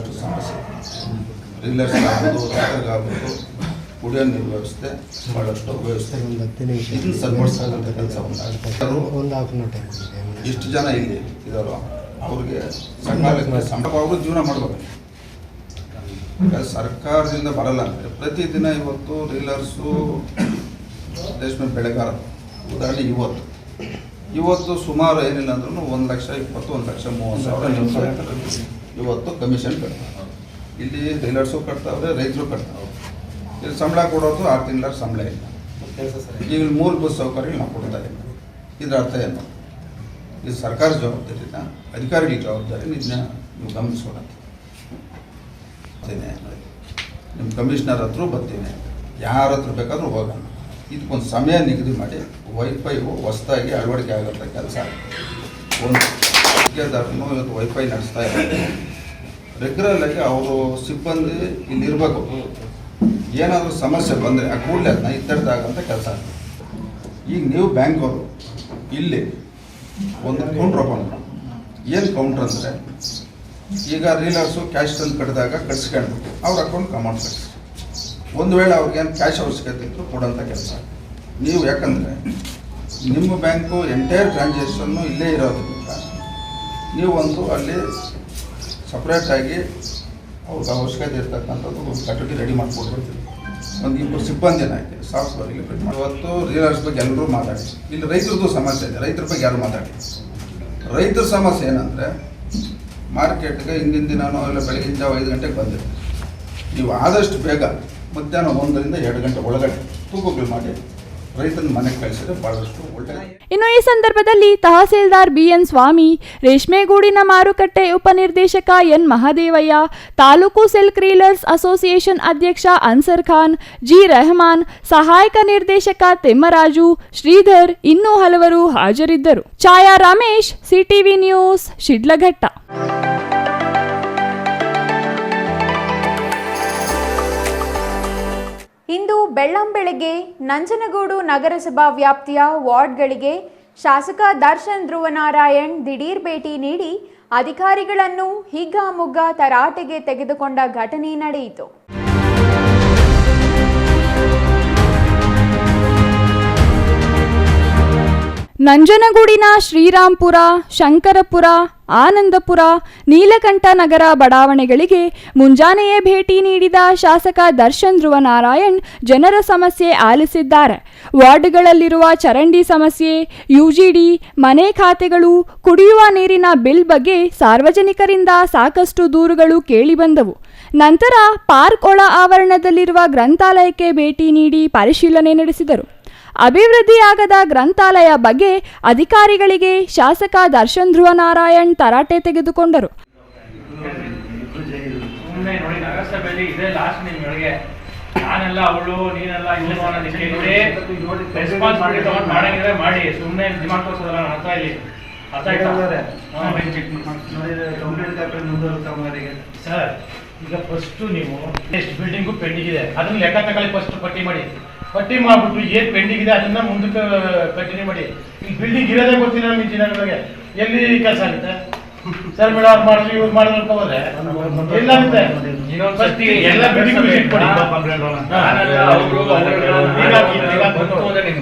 ಕುಡಿಯೋ ನೀರು ವ್ಯವಸ್ಥೆ ಭಾಳಷ್ಟು ವ್ಯವಸ್ಥೆ ಇದನ್ನು ಸರಿಪಡಿಸ್ತಕ್ಕಂಥ ಕೆಲಸವನ್ನು ಇಷ್ಟು ಜನ ಇಲ್ಲಿ ಇದ್ದಾರೋ ಅವ್ರಿಗೆ ಸಂಬಳ ಅವರು ಜೀವನ ಮಾಡಬೇಕು. ಸರ್ಕಾರದಿಂದ ಬರಲ್ಲ ಅಂದರೆ ಪ್ರತಿದಿನ ಇವತ್ತು ರೀಲರ್ಸು ರೇಷ್ಮೆ ಬೆಳೆಗಾರರು ಉದಾಹರಣೆ ಇವತ್ತು ಸುಮಾರು ಏನಿಲ್ಲ ಅಂದ್ರೂ 1,20,000 1,30,000 ಇವತ್ತು ಕಮಿಷನ್ ಕಟ್ತಾರೆ. ಇಲ್ಲಿ ರೀಲರ್ಸು ಕಟ್ತಾವ್ರೆ, ರೈತರು ಕಟ್ತಾವ್ರೆ. ಇಲ್ಲಿ ಸಂಬಳ ಕೊಡೋದು 6 ತಿಂಗಳ ಸಂಬಳ ಇಲ್ಲ. ಈಗ ಮೂಲಭೂತ ಸೌಕರ್ಯ ನಾವು ಕೊಡ್ತಾ ಇಲ್ಲ. ಇದ್ರ ಅರ್ಥ ಏನು? ಇದು ಸರ್ಕಾರ ಜವಾಬ್ದಾರಿನ ಅಧಿಕಾರಿಗಳ ಜವಾಬ್ದಾರಿ. ಇದನ್ನ ನೀವು ಗಮನಿಸ್ಕೊಡತ್ತೆ. ನಿಮ್ಮ ಕಮಿಷನರ್ ಹತ್ರ ಬರ್ತೀನಿ, ಯಾರ ಹತ್ರ ಬೇಕಾದ್ರೂ ಹೋಗೋಣ. ಇದಕ್ಕೊಂದು ಸಮಯ ನಿಗದಿ ಮಾಡಿ ವೈಫೈ ಹೊಸದಾಗಿ ಅಳವಡಿಕೆ ಆಗೋಂಥ ಕೆಲಸ. ಒಂದು ಗುತ್ತಿಗೆದಾರನು ಇವತ್ತು ವೈಫೈ ನಡೆಸ್ತಾ ಇದ್ದಾರೆ. ರೆಗ್ಯುಲರ್ ಆಗಿ ಅವರು ಸಿಬ್ಬಂದಿ ಇಲ್ಲಿರಬೇಕು. ಏನಾದರೂ ಸಮಸ್ಯೆ ಬಂದರೆ ಆ ಕೂಡಲೇ ಅದನ್ನ ಇತ್ಯರ್ಥಾಗಂತ ಕೆಲಸ ಆಗ್ತದೆ. ಈಗ ನೀವು ಬ್ಯಾಂಕ್ ಅವರು ಇಲ್ಲಿ ಒಂದು ಕೌಂಟ್ರ್ ಓಪನ್ ಮಾಡಿ. ಏನು ಕೌಂಟ್ರ್ ಅಂದರೆ ಈಗ ರೀಲರ್ಸು ಕ್ಯಾಶ್ ತಂದು ಕಟ್ಟಿದಾಗ ಕಟ್ಸ್ಕೊಂಡು ಅವ್ರ ಅಕೌಂಟ್ ಅಮೌಂಟ್ ಕಟ್ಸಿ, ಒಂದು ವೇಳೆ ಅವ್ರಿಗೇನು ಕ್ಯಾಶ್ ಅವಶ್ಯಕತೆ ಇತ್ತು ಕೊಡೋಂಥ ಕೆಲಸ. ನೀವು ಯಾಕಂದರೆ ನಿಮ್ಮ ಬ್ಯಾಂಕು ಎಂಟೈರ್ ಟ್ರಾನ್ಸಾಕ್ಷನ್ನು ಇಲ್ಲೇ ಇರೋದ್ರಿಂದ ನೀವು ಒಂದು ಅಲ್ಲಿ ಸಪ್ರೇಟಾಗಿ ಅವ್ರಿಗೆ ಅವಶ್ಯಕತೆ ಇರ್ತಕ್ಕಂಥದ್ದು ಒಂದು ಕಟ್ಟಡಿ ರೆಡಿ ಮಾಡಿಕೊಡ್ಬೇಕು. ಒಂದು ಇಬ್ಬರು ಸಿಬ್ಬಂದಿನ ಐತೆ ಸಾಫ್ಟ್ವೇರ್ ಇಲ್ಲಿ ಪ್ರಿಂಟ್ ಮಾಡಿ. ಇವತ್ತು ರೀಲರ್ಸ್ ಬಗ್ಗೆ ಎಲ್ಲರೂ ಮಾತಾಡಿ, ಇಲ್ಲಿ ರೈತರದ್ದು ಸಮಸ್ಯೆ ಇದೆ, ರೈತರ ಬಗ್ಗೆ ಯಾರು ಮಾತಾಡಿ. ರೈತರ ಸಮಸ್ಯೆ ಏನಂದರೆ ಮಾರ್ಕೆಟ್ಗೆ ಹಿಂದಿನ ದಿನನೂ ಎಲ್ಲ ಬೆಳಗಿನ ಜಾವ 5 ಗಂಟೆಗೆ ಬಂದಿದೆ. ನೀವು ಆದಷ್ಟು ಬೇಗ ಮಧ್ಯಾಹ್ನ 1 ರಿಂದ 2 ಗಂಟೆ ಒಳಗಡೆ ತೂಕಗಳು ಮಾಡಿ ರೈತನ ಮನೆಗೆ ಕಳಿಸಿದ್ರೆ ಭಾಳಷ್ಟು ಒಳ್ಳೆಯದು. ಇನ್ನು ಈ ಸಂದರ್ಭದಲ್ಲಿ ತಹಸೀಲ್ದಾರ್ ಬಿಎನ್ ಸ್ವಾಮಿ, ರೇಷ್ಮೆಗೂಡಿನ ಮಾರುಕಟ್ಟೆ ಉಪನಿರ್ದೇಶಕ N Mahadevaiah, taluk silk reelers association ಅಧ್ಯಕ್ಷ ಅನ್ಸರ್ ಖಾನ್, ಜಿ ರೆಹಮಾನ್, ಸಹಾಯಕ ನಿರ್ದೇಶಕ ತಿಮ್ಮರಾಜು, ಶ್ರೀಧರ್ ಇನ್ನೂ ಹಲವರು ಹಾಜರಿದ್ದರು. ಛಾಯಾ ರಮೇಶ್, ಸಿಟಿವಿ ನ್ಯೂಸ್, ಶಿಡ್ಲಘಟ್ಟ. ಇಂದು ಬೆಳ್ಳಂಬೆಳಗ್ಗೆ ನಂಜನಗೂಡು ನಗರಸಭಾ ವ್ಯಾಪ್ತಿಯ ವಾರ್ಡ್ಗಳಿಗೆ ಶಾಸಕ ದರ್ಶನ್ ಧ್ರುವನಾರಾಯಣ್ ದಿಢೀರ್ ಭೇಟಿ ನೀಡಿ ಅಧಿಕಾರಿಗಳನ್ನು ಹಿಗ್ಗಾಮುಗ್ಗಾ ತರಾಟೆಗೆ ತೆಗೆದುಕೊಂಡ ಘಟನೆ ನಡೆಯಿತು. ನಂಜನಗೂಡಿನ ಶ್ರೀರಾಂಪುರ, ಶಂಕರಪುರ, ಆನಂದಪುರ, ನೀಲಕಂಠ ನಗರ ಬಡಾವಣೆಗಳಿಗೆ ಮುಂಜಾನೆಯೇ ಭೇಟಿ ನೀಡಿದ ಶಾಸಕ ದರ್ಶನ್ ಧ್ರುವನಾರಾಯಣ್ ಜನರ ಸಮಸ್ಯೆ ಆಲಿಸಿದ್ದಾರೆ. ವಾರ್ಡ್ಗಳಲ್ಲಿರುವ ಚರಂಡಿ ಸಮಸ್ಯೆ, ಯುಜಿಡಿ, ಮನೆ ಖಾತೆಗಳು, ಕುಡಿಯುವ ನೀರಿನ ಬಿಲ್ ಬಗ್ಗೆ ಸಾರ್ವಜನಿಕರಿಂದ ಸಾಕಷ್ಟು ದೂರುಗಳು ಕೇಳಿಬಂದವು. ನಂತರ ಪಾರ್ಕ್ ಒಳ ಆವರಣದಲ್ಲಿರುವ ಗ್ರಂಥಾಲಯಕ್ಕೆ ಭೇಟಿ ನೀಡಿ ಪರಿಶೀಲನೆ ನಡೆಸಿದರು. ಅಭಿವೃದ್ಧಿಯಾಗದ ಗ್ರಂಥಾಲಯ ಬಗ್ಗೆ ಅಧಿಕಾರಿಗಳಿಗೆ ಶಾಸಕ ದರ್ಶನ್ ಧ್ರುವನಾರಾಯಣ್ ತರಾಟೆ ತೆಗೆದುಕೊಂಡರು. ನಾನೆಲ್ಲ ಅವಳು ನೀನೆಲ್ಲ ಇವನು ಅನ್ನೋದಕ್ಕೆ ರೆಸ್ಪಾನ್ಸಿಬಿಲಿಟಿ ತಗೊಂಡು ಮಾಡಂಗಿದ್ರೆ ಮಾಡಿ, ಸುಮ್ಮನೆ ಡಿಮಾಂಡ್ ತೋರಿಸೋದಲ್ಲ ನನ್ನ ಹತ್ರ ಇಲ್ಲಿ. ಅರ್ಥ ಆಯ್ತಾ ಸರ್? ಈಗ ಫಸ್ಟು ನೀವು ಎಷ್ಟು ಬಿಲ್ಡಿಂಗು ಪೆಂಡಿಂಗ್ ಇದೆ ಅದನ್ನ ಲೆಕ್ಕ ತಗೊಳ್ಳಿ. ಫಸ್ಟ್ ಪಟ್ಟಿ ಮಾಡಿಬಿಟ್ಟು ಏನ್ ಪೆಂಡಿಂಗ್ ಇದೆ ಅದನ್ನ ಮುಂದಕ್ಕೆ ಕಂಟಿನ್ಯೂ ಮಾಡಿ. ಈ ಬಿಲ್ಡಿಂಗ್ ಇರೋದೇ ಗೊತ್ತಿಲ್ಲ ನಮ್ಮ ಇಂಜಿನಿಯರ್ಗಳಿಗೆ, ಎಲ್ಲಿ ಕೆಲಸ ಆಗುತ್ತೆ ಸರ್? ಮೇಡಮ್ ಅವ್ರು ಮಾಡಿದ್ರು ಇವ್ರು ಮಾಡಿದ್ರು ಹೋದ್ರೆ ಎಲ್ಲಾಗುತ್ತೆ. ಎಲ್ಲ ಬಿಲ್ಡಿಂಗ್ ವಿಸಿಟ್ ಮಾಡಿ.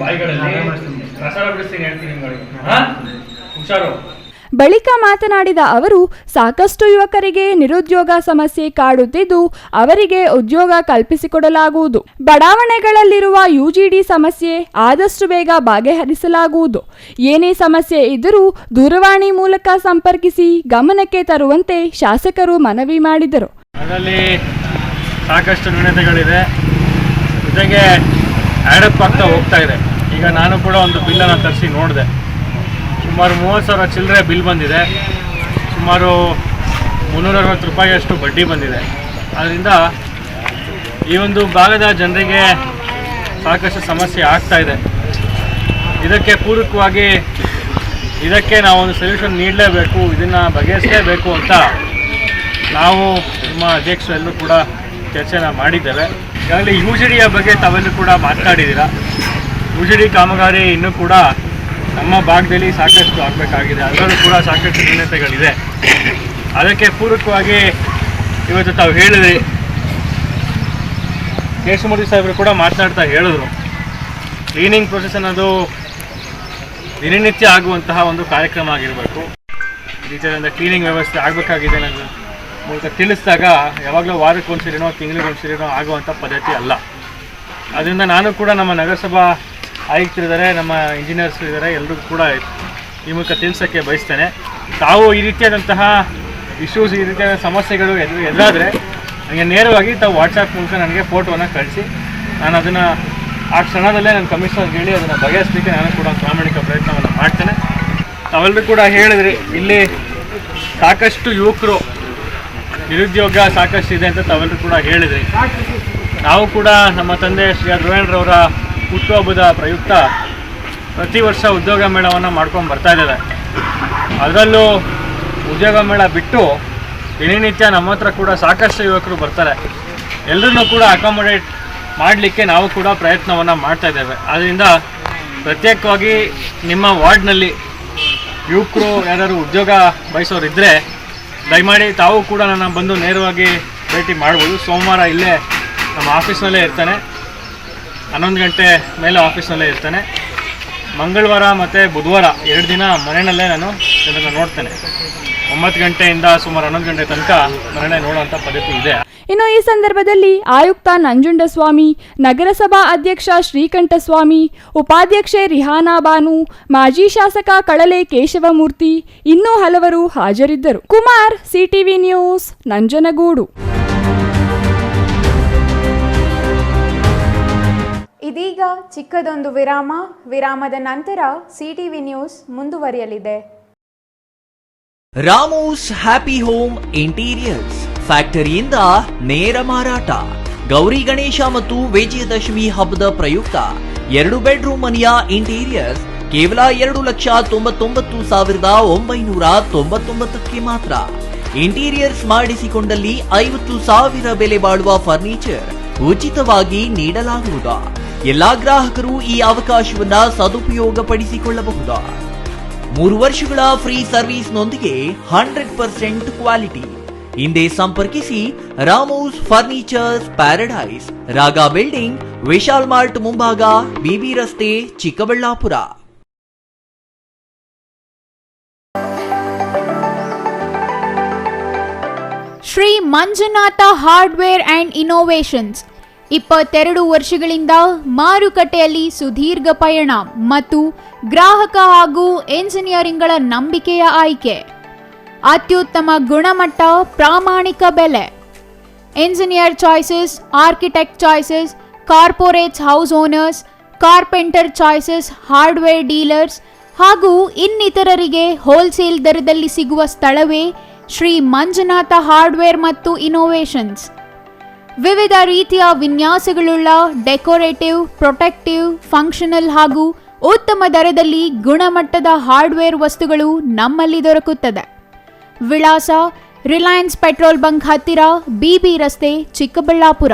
ಬಾಯಿಗಳಲ್ಲಿ ಪ್ರಸಾರ ಬಿಡಿಸ್ತೀನಿ ಹೇಳ್ತೀನಿ ನಿಮ್ಗಳಿಗೆ, ಹುಷಾರು. ಬಳಿಕ ಮಾತನಾಡಿದ ಅವರು, ಸಾಕಷ್ಟು ಯುವಕರಿಗೆ ನಿರುದ್ಯೋಗ ಸಮಸ್ಯೆ ಕಾಡುತ್ತಿದ್ದು ಅವರಿಗೆ ಉದ್ಯೋಗ ಕಲ್ಪಿಸಿಕೊಡಲಾಗುವುದು. ಬಡಾವಣೆಗಳಲ್ಲಿರುವ ಯುಜಿಡಿ ಸಮಸ್ಯೆ ಆದಷ್ಟು ಬೇಗ ಬಗೆಹರಿಸಲಾಗುವುದು. ಏನೇ ಸಮಸ್ಯೆ ಇದ್ದರೂ ದೂರವಾಣಿ ಮೂಲಕ ಸಂಪರ್ಕಿಸಿ ಗಮನಕ್ಕೆ ತರುವಂತೆ ಶಾಸಕರು ಮನವಿ ಮಾಡಿದರು. ಅದರಲ್ಲಿ ಸಾಕಷ್ಟು ನ್ಯೂನತೆಗಳಿದೆ, ಜೊತೆಗೆ ಆ್ಯಡಪ್ ಆಗ್ತಾ ಹೋಗ್ತಾ ಇದೆ. ಈಗ ನಾನು ಕೂಡ ಒಂದು ಬಿಲ್ಲನ್ನು ತರಿಸಿ ನೋಡಿದೆ, ಸುಮಾರು 30,000 ಚಿಲ್ಲರೆ ಬಿಲ್ ಬಂದಿದೆ, ಸುಮಾರು 360 ರೂಪಾಯಿಯಷ್ಟು ಬಡ್ಡಿ ಬಂದಿದೆ. ಆದ್ದರಿಂದ ಈ ಒಂದು ಭಾಗದ ಜನರಿಗೆ ಸಾಕಷ್ಟು ಸಮಸ್ಯೆ ಆಗ್ತಾ ಇದೆ. ಇದಕ್ಕೆ ಪೂರಕವಾಗಿ ಇದಕ್ಕೆ ನಾವೊಂದು ಸೊಲ್ಯೂಷನ್ ನೀಡಲೇಬೇಕು, ಇದನ್ನು ಬಗೆಹರಿಸಲೇಬೇಕು ಅಂತ ನಾವು ನಮ್ಮ ಅಧ್ಯಕ್ಷರೆಲ್ಲರೂ ಕೂಡ ಚರ್ಚೆನ ಮಾಡಿದ್ದೇವೆ. ಈಗಾಗಲೇ ಯುಜಿಡಿಯ ಬಗ್ಗೆ ತಾವೆಲ್ಲರೂ ಕೂಡ ಮಾತನಾಡಿದ್ದೀರಾ. ಯುಜಿಡಿ ಕಾಮಗಾರಿ ಇನ್ನೂ ಕೂಡ ನಮ್ಮ ಭಾಗದಲ್ಲಿ ಸಾಕಷ್ಟು ಆಗಬೇಕಾಗಿದೆ, ಅದರಲ್ಲೂ ಕೂಡ ಸಾಕಷ್ಟು ನ್ಯೂನತೆಗಳಿದೆ. ಅದಕ್ಕೆ ಪೂರಕವಾಗಿ ಇವತ್ತು ತಾವು ಹೇಳಿದ್ರಿ, ಕೇಶಮೂರ್ತಿ ಸಾಹೇಬರು ಕೂಡ ಮಾತನಾಡ್ತಾ ಹೇಳಿದ್ರು, ಕ್ಲೀನಿಂಗ್ ಪ್ರೊಸೆಸ್ ಅನ್ನೋದು ದಿನನಿತ್ಯ ಆಗುವಂತಹ ಒಂದು ಕಾರ್ಯಕ್ರಮ ಆಗಿರಬೇಕು. ಈ ರೀತಿಯಾದ ಕ್ಲೀನಿಂಗ್ ವ್ಯವಸ್ಥೆ ಆಗಬೇಕಾಗಿದೆ ಅನ್ನೋದು ಮೂಲಕ ತಿಳಿಸಿದಾಗ ಯಾವಾಗಲೂ ವಾರಕ್ಕೆ ಒಂದ್ಸರಿನೋ ತಿಂಗಳಿಗೆ ಒಂದ್ಸರಿನೋ ಆಗುವಂಥ ಪದ್ಧತಿ ಅಲ್ಲ. ಅದರಿಂದ ನಾನು ಕೂಡ ನಮ್ಮ ನಗರಸಭಾ ಆಯುಕ್ತರಿದ್ದಾರೆ, ನಮ್ಮ ಇಂಜಿನಿಯರ್ಸ್ ಇದ್ದಾರೆ, ಎಲ್ಲರಿಗೂ ಕೂಡ ಈ ಮೂಲಕ ತಿಳಿಸೋಕ್ಕೆ ಬಯಸ್ತೇನೆ. ತಾವು ಈ ರೀತಿಯಾದಂತಹ ಇಶ್ಯೂಸ್, ಈ ರೀತಿಯಾದ ಸಮಸ್ಯೆಗಳು ಎದುರಾದರೆ ನನಗೆ ನೇರವಾಗಿ ತಾವು ವಾಟ್ಸಪ್ ಮೂಲಕ ನನಗೆ ಫೋಟೋವನ್ನು ಕಳಿಸಿ, ನಾನು ಅದನ್ನು ಆ ಕ್ಷಣದಲ್ಲೇ ನನ್ನ ಕಮಿಷನರ್ಗೆ ಹೇಳಿ ಅದನ್ನು ಬಗೆಹರಿಸಲಿಕ್ಕೆ ನಾನು ಕೂಡ ಪ್ರಾಮಾಣಿಕ ಪ್ರಯತ್ನವನ್ನು ಮಾಡ್ತೇನೆ. ತಾವೆಲ್ಲರೂ ಕೂಡ ಹೇಳಿದ್ರಿ, ಇಲ್ಲಿ ಸಾಕಷ್ಟು ಯುವಕರು ನಿರುದ್ಯೋಗ ಸಾಕಷ್ಟು ಇದೆ ಅಂತ ತಾವೆಲ್ಲರೂ ಕೂಡ ಹೇಳಿದ್ರಿ. ನಾವು ಕೂಡ ನಮ್ಮ ತಂದೆ ಶ್ರೀ ಧ್ರುವೇಂದ್ರವರ ಹುಟ್ಟುಹಬ್ಬದ ಪ್ರಯುಕ್ತ ಪ್ರತಿ ವರ್ಷ ಉದ್ಯೋಗ ಮೇಳವನ್ನು ಮಾಡ್ಕೊಂಡು ಬರ್ತಾ ಇದ್ದೇವೆ. ಅದರಲ್ಲೂ ಉದ್ಯೋಗ ಮೇಳ ಬಿಟ್ಟು ದಿನನಿತ್ಯ ನಮ್ಮ ಹತ್ರ ಕೂಡ ಸಾಕಷ್ಟು ಯುವಕರು ಬರ್ತಾರೆ. ಎಲ್ಲರನ್ನೂ ಕೂಡ ಅಕಾಮಡೇಟ್ ಮಾಡಲಿಕ್ಕೆ ನಾವು ಕೂಡ ಪ್ರಯತ್ನವನ್ನು ಮಾಡ್ತಾ ಇದ್ದೇವೆ. ಆದ್ದರಿಂದ ಪ್ರತ್ಯೇಕವಾಗಿ ನಿಮ್ಮ ವಾರ್ಡ್ನಲ್ಲಿ ಯುವಕರು ಯಾರು ಉದ್ಯೋಗ ಬಯಸೋರಿದ್ದರೆ ದಯಮಾಡಿ ತಾವು ಕೂಡ ನನ್ನ ಬಂದು ನೇರವಾಗಿ ಭೇಟಿ ಮಾಡ್ಬೋದು. ಸೋಮವಾರ ಇಲ್ಲೇ ನಮ್ಮ ಆಫೀಸ್ನಲ್ಲೇ ಇರ್ತಾನೆ, 11 ಗಂಟೆ ಮೇಲೆ ಆಫೀಸ್ನಲ್ಲೇ ಇರ್ತಾನೆ. ಮಂಗಳವಾರ ಮತ್ತು ಬುಧವಾರ 2 ದಿನ ಮನೆಯಲ್ಲೇ ನಾನು ಇದನ್ನು ನೋಡ್ತೇನೆ. 9 ಗಂಟೆಯಿಂದ ಸುಮಾರು 11 ಗಂಟೆ ತನಕ ಮನೆಯಲ್ಲೇ ನೋಡುವಂಥ ಪದ್ಧತಿ ಇದೆ. ಇನ್ನು ಈ ಸಂದರ್ಭದಲ್ಲಿ ಆಯುಕ್ತ ನಂಜುಂಡಸ್ವಾಮಿ, ನಗರಸಭಾ ಅಧ್ಯಕ್ಷ ಶ್ರೀಕಂಠಸ್ವಾಮಿ, ಉಪಾಧ್ಯಕ್ಷೆ ರಿಹಾನಾ ಬಾನು, ಮಾಜಿ ಶಾಸಕ ಕಳಲೆ ಕೇಶವಮೂರ್ತಿ, ಇನ್ನೂ ಹಲವರು ಹಾಜರಿದ್ದರು. Kumar, CTV news, Nanjangud. ಇದೀಗ ಚಿಕ್ಕದೊಂದು ವಿರಾಮದ ನಂತರ ಸಿಟಿವಿ ನ್ಯೂಸ್ ಮುಂದುವರಿಯಲಿದೆ. ರಾಮೋಸ್ ಹ್ಯಾಪಿ ಹೋಮ್ ಇಂಟೀರಿಯರ್ಸ್ ಫ್ಯಾಕ್ಟರಿಯಿಂದ ನೇರ ಮಾರಾಟ. ಗೌರಿ ಗಣೇಶ ಮತ್ತು ವಿಜಯದಶಮಿ ಹಬ್ಬದ ಪ್ರಯುಕ್ತ 2 ಬೆಡ್ರೂಮ್ ಮನೆಯ ಇಂಟೀರಿಯರ್ಸ್ ಕೇವಲ 2,99,999ಕ್ಕೆ ಮಾತ್ರ. ಇಂಟೀರಿಯರ್ಸ್ ಮಾಡಿಸಿಕೊಂಡಲ್ಲಿ 50,000 ಬೆಲೆ ಬಾಳುವ ಫರ್ನಿಚರ್ ಉಚಿತವಾಗಿ ನೀಡಲಾಗುವುದು. ಎಲ್ಲಾ ಗ್ರಾಹಕರು ಈ ಅವಕಾಶವನ್ನ ಸದುಪಯೋಗಪಡಿಸಿಕೊಳ್ಳಬಹುದು. 3 ವರ್ಷಗಳ ಫ್ರೀ ಸರ್ವಿಸ್ನೊಂದಿಗೆ 100% ಕ್ವಾಲಿಟಿ. ಹಿಂದೆ ಸಂಪರ್ಕಿಸಿ Ramos furnitures paradise, Raga building, Vishal mart ಮುಂಭಾಗ, ಬಿಬಿ ರಸ್ತೆ, Chikkaballapura. Shri Manjunatha hardware and innovations 22 ವರ್ಷಗಳಿಂದ ಮಾರುಕಟ್ಟೆಯಲ್ಲಿ ಸುದೀರ್ಘ ಪಯಣ ಮತ್ತು ಗ್ರಾಹಕ ಹಾಗೂ ಎಂಜಿನಿಯರಿಂಗ್ಗಳ ನಂಬಿಕೆಯ ಆಯ್ಕೆ. ಅತ್ಯುತ್ತಮ ಗುಣಮಟ್ಟ, ಪ್ರಾಮಾಣಿಕ ಬೆಲೆ. Engineer choices, architect choices, corporates house owners, carpenter choices, hardware dealers ಹಾಗೂ ಇನ್ನಿತರರಿಗೆ ಹೋಲ್ಸೇಲ್ ದರದಲ್ಲಿ ಸಿಗುವ ಸ್ಥಳವೇ ಶ್ರೀ ಮಂಜುನಾಥ ಹಾರ್ಡ್ವೇರ್ ಮತ್ತು ಇನ್ನೋವೇಷನ್ಸ್. ವಿವಿಧ ರೀತಿಯ ವಿನ್ಯಾಸಗಳುಳ್ಳ ಡೆಕೋರೇಟಿವ್, ಪ್ರೊಟೆಕ್ಟಿವ್, ಫಂಕ್ಷನಲ್ ಹಾಗೂ ಉತ್ತಮ ದರದಲ್ಲಿ ಗುಣಮಟ್ಟದ ಹಾರ್ಡ್ವೇರ್ ವಸ್ತುಗಳು ನಮ್ಮಲ್ಲಿ ದೊರಕುತ್ತದೆ. ವಿಳಾಸ: ರಿಲಯನ್ಸ್ ಪೆಟ್ರೋಲ್ ಬಂಕ್ ಹತ್ತಿರ, ಬಿಬಿ ರಸ್ತೆ, ಚಿಕ್ಕಬಳ್ಳಾಪುರ.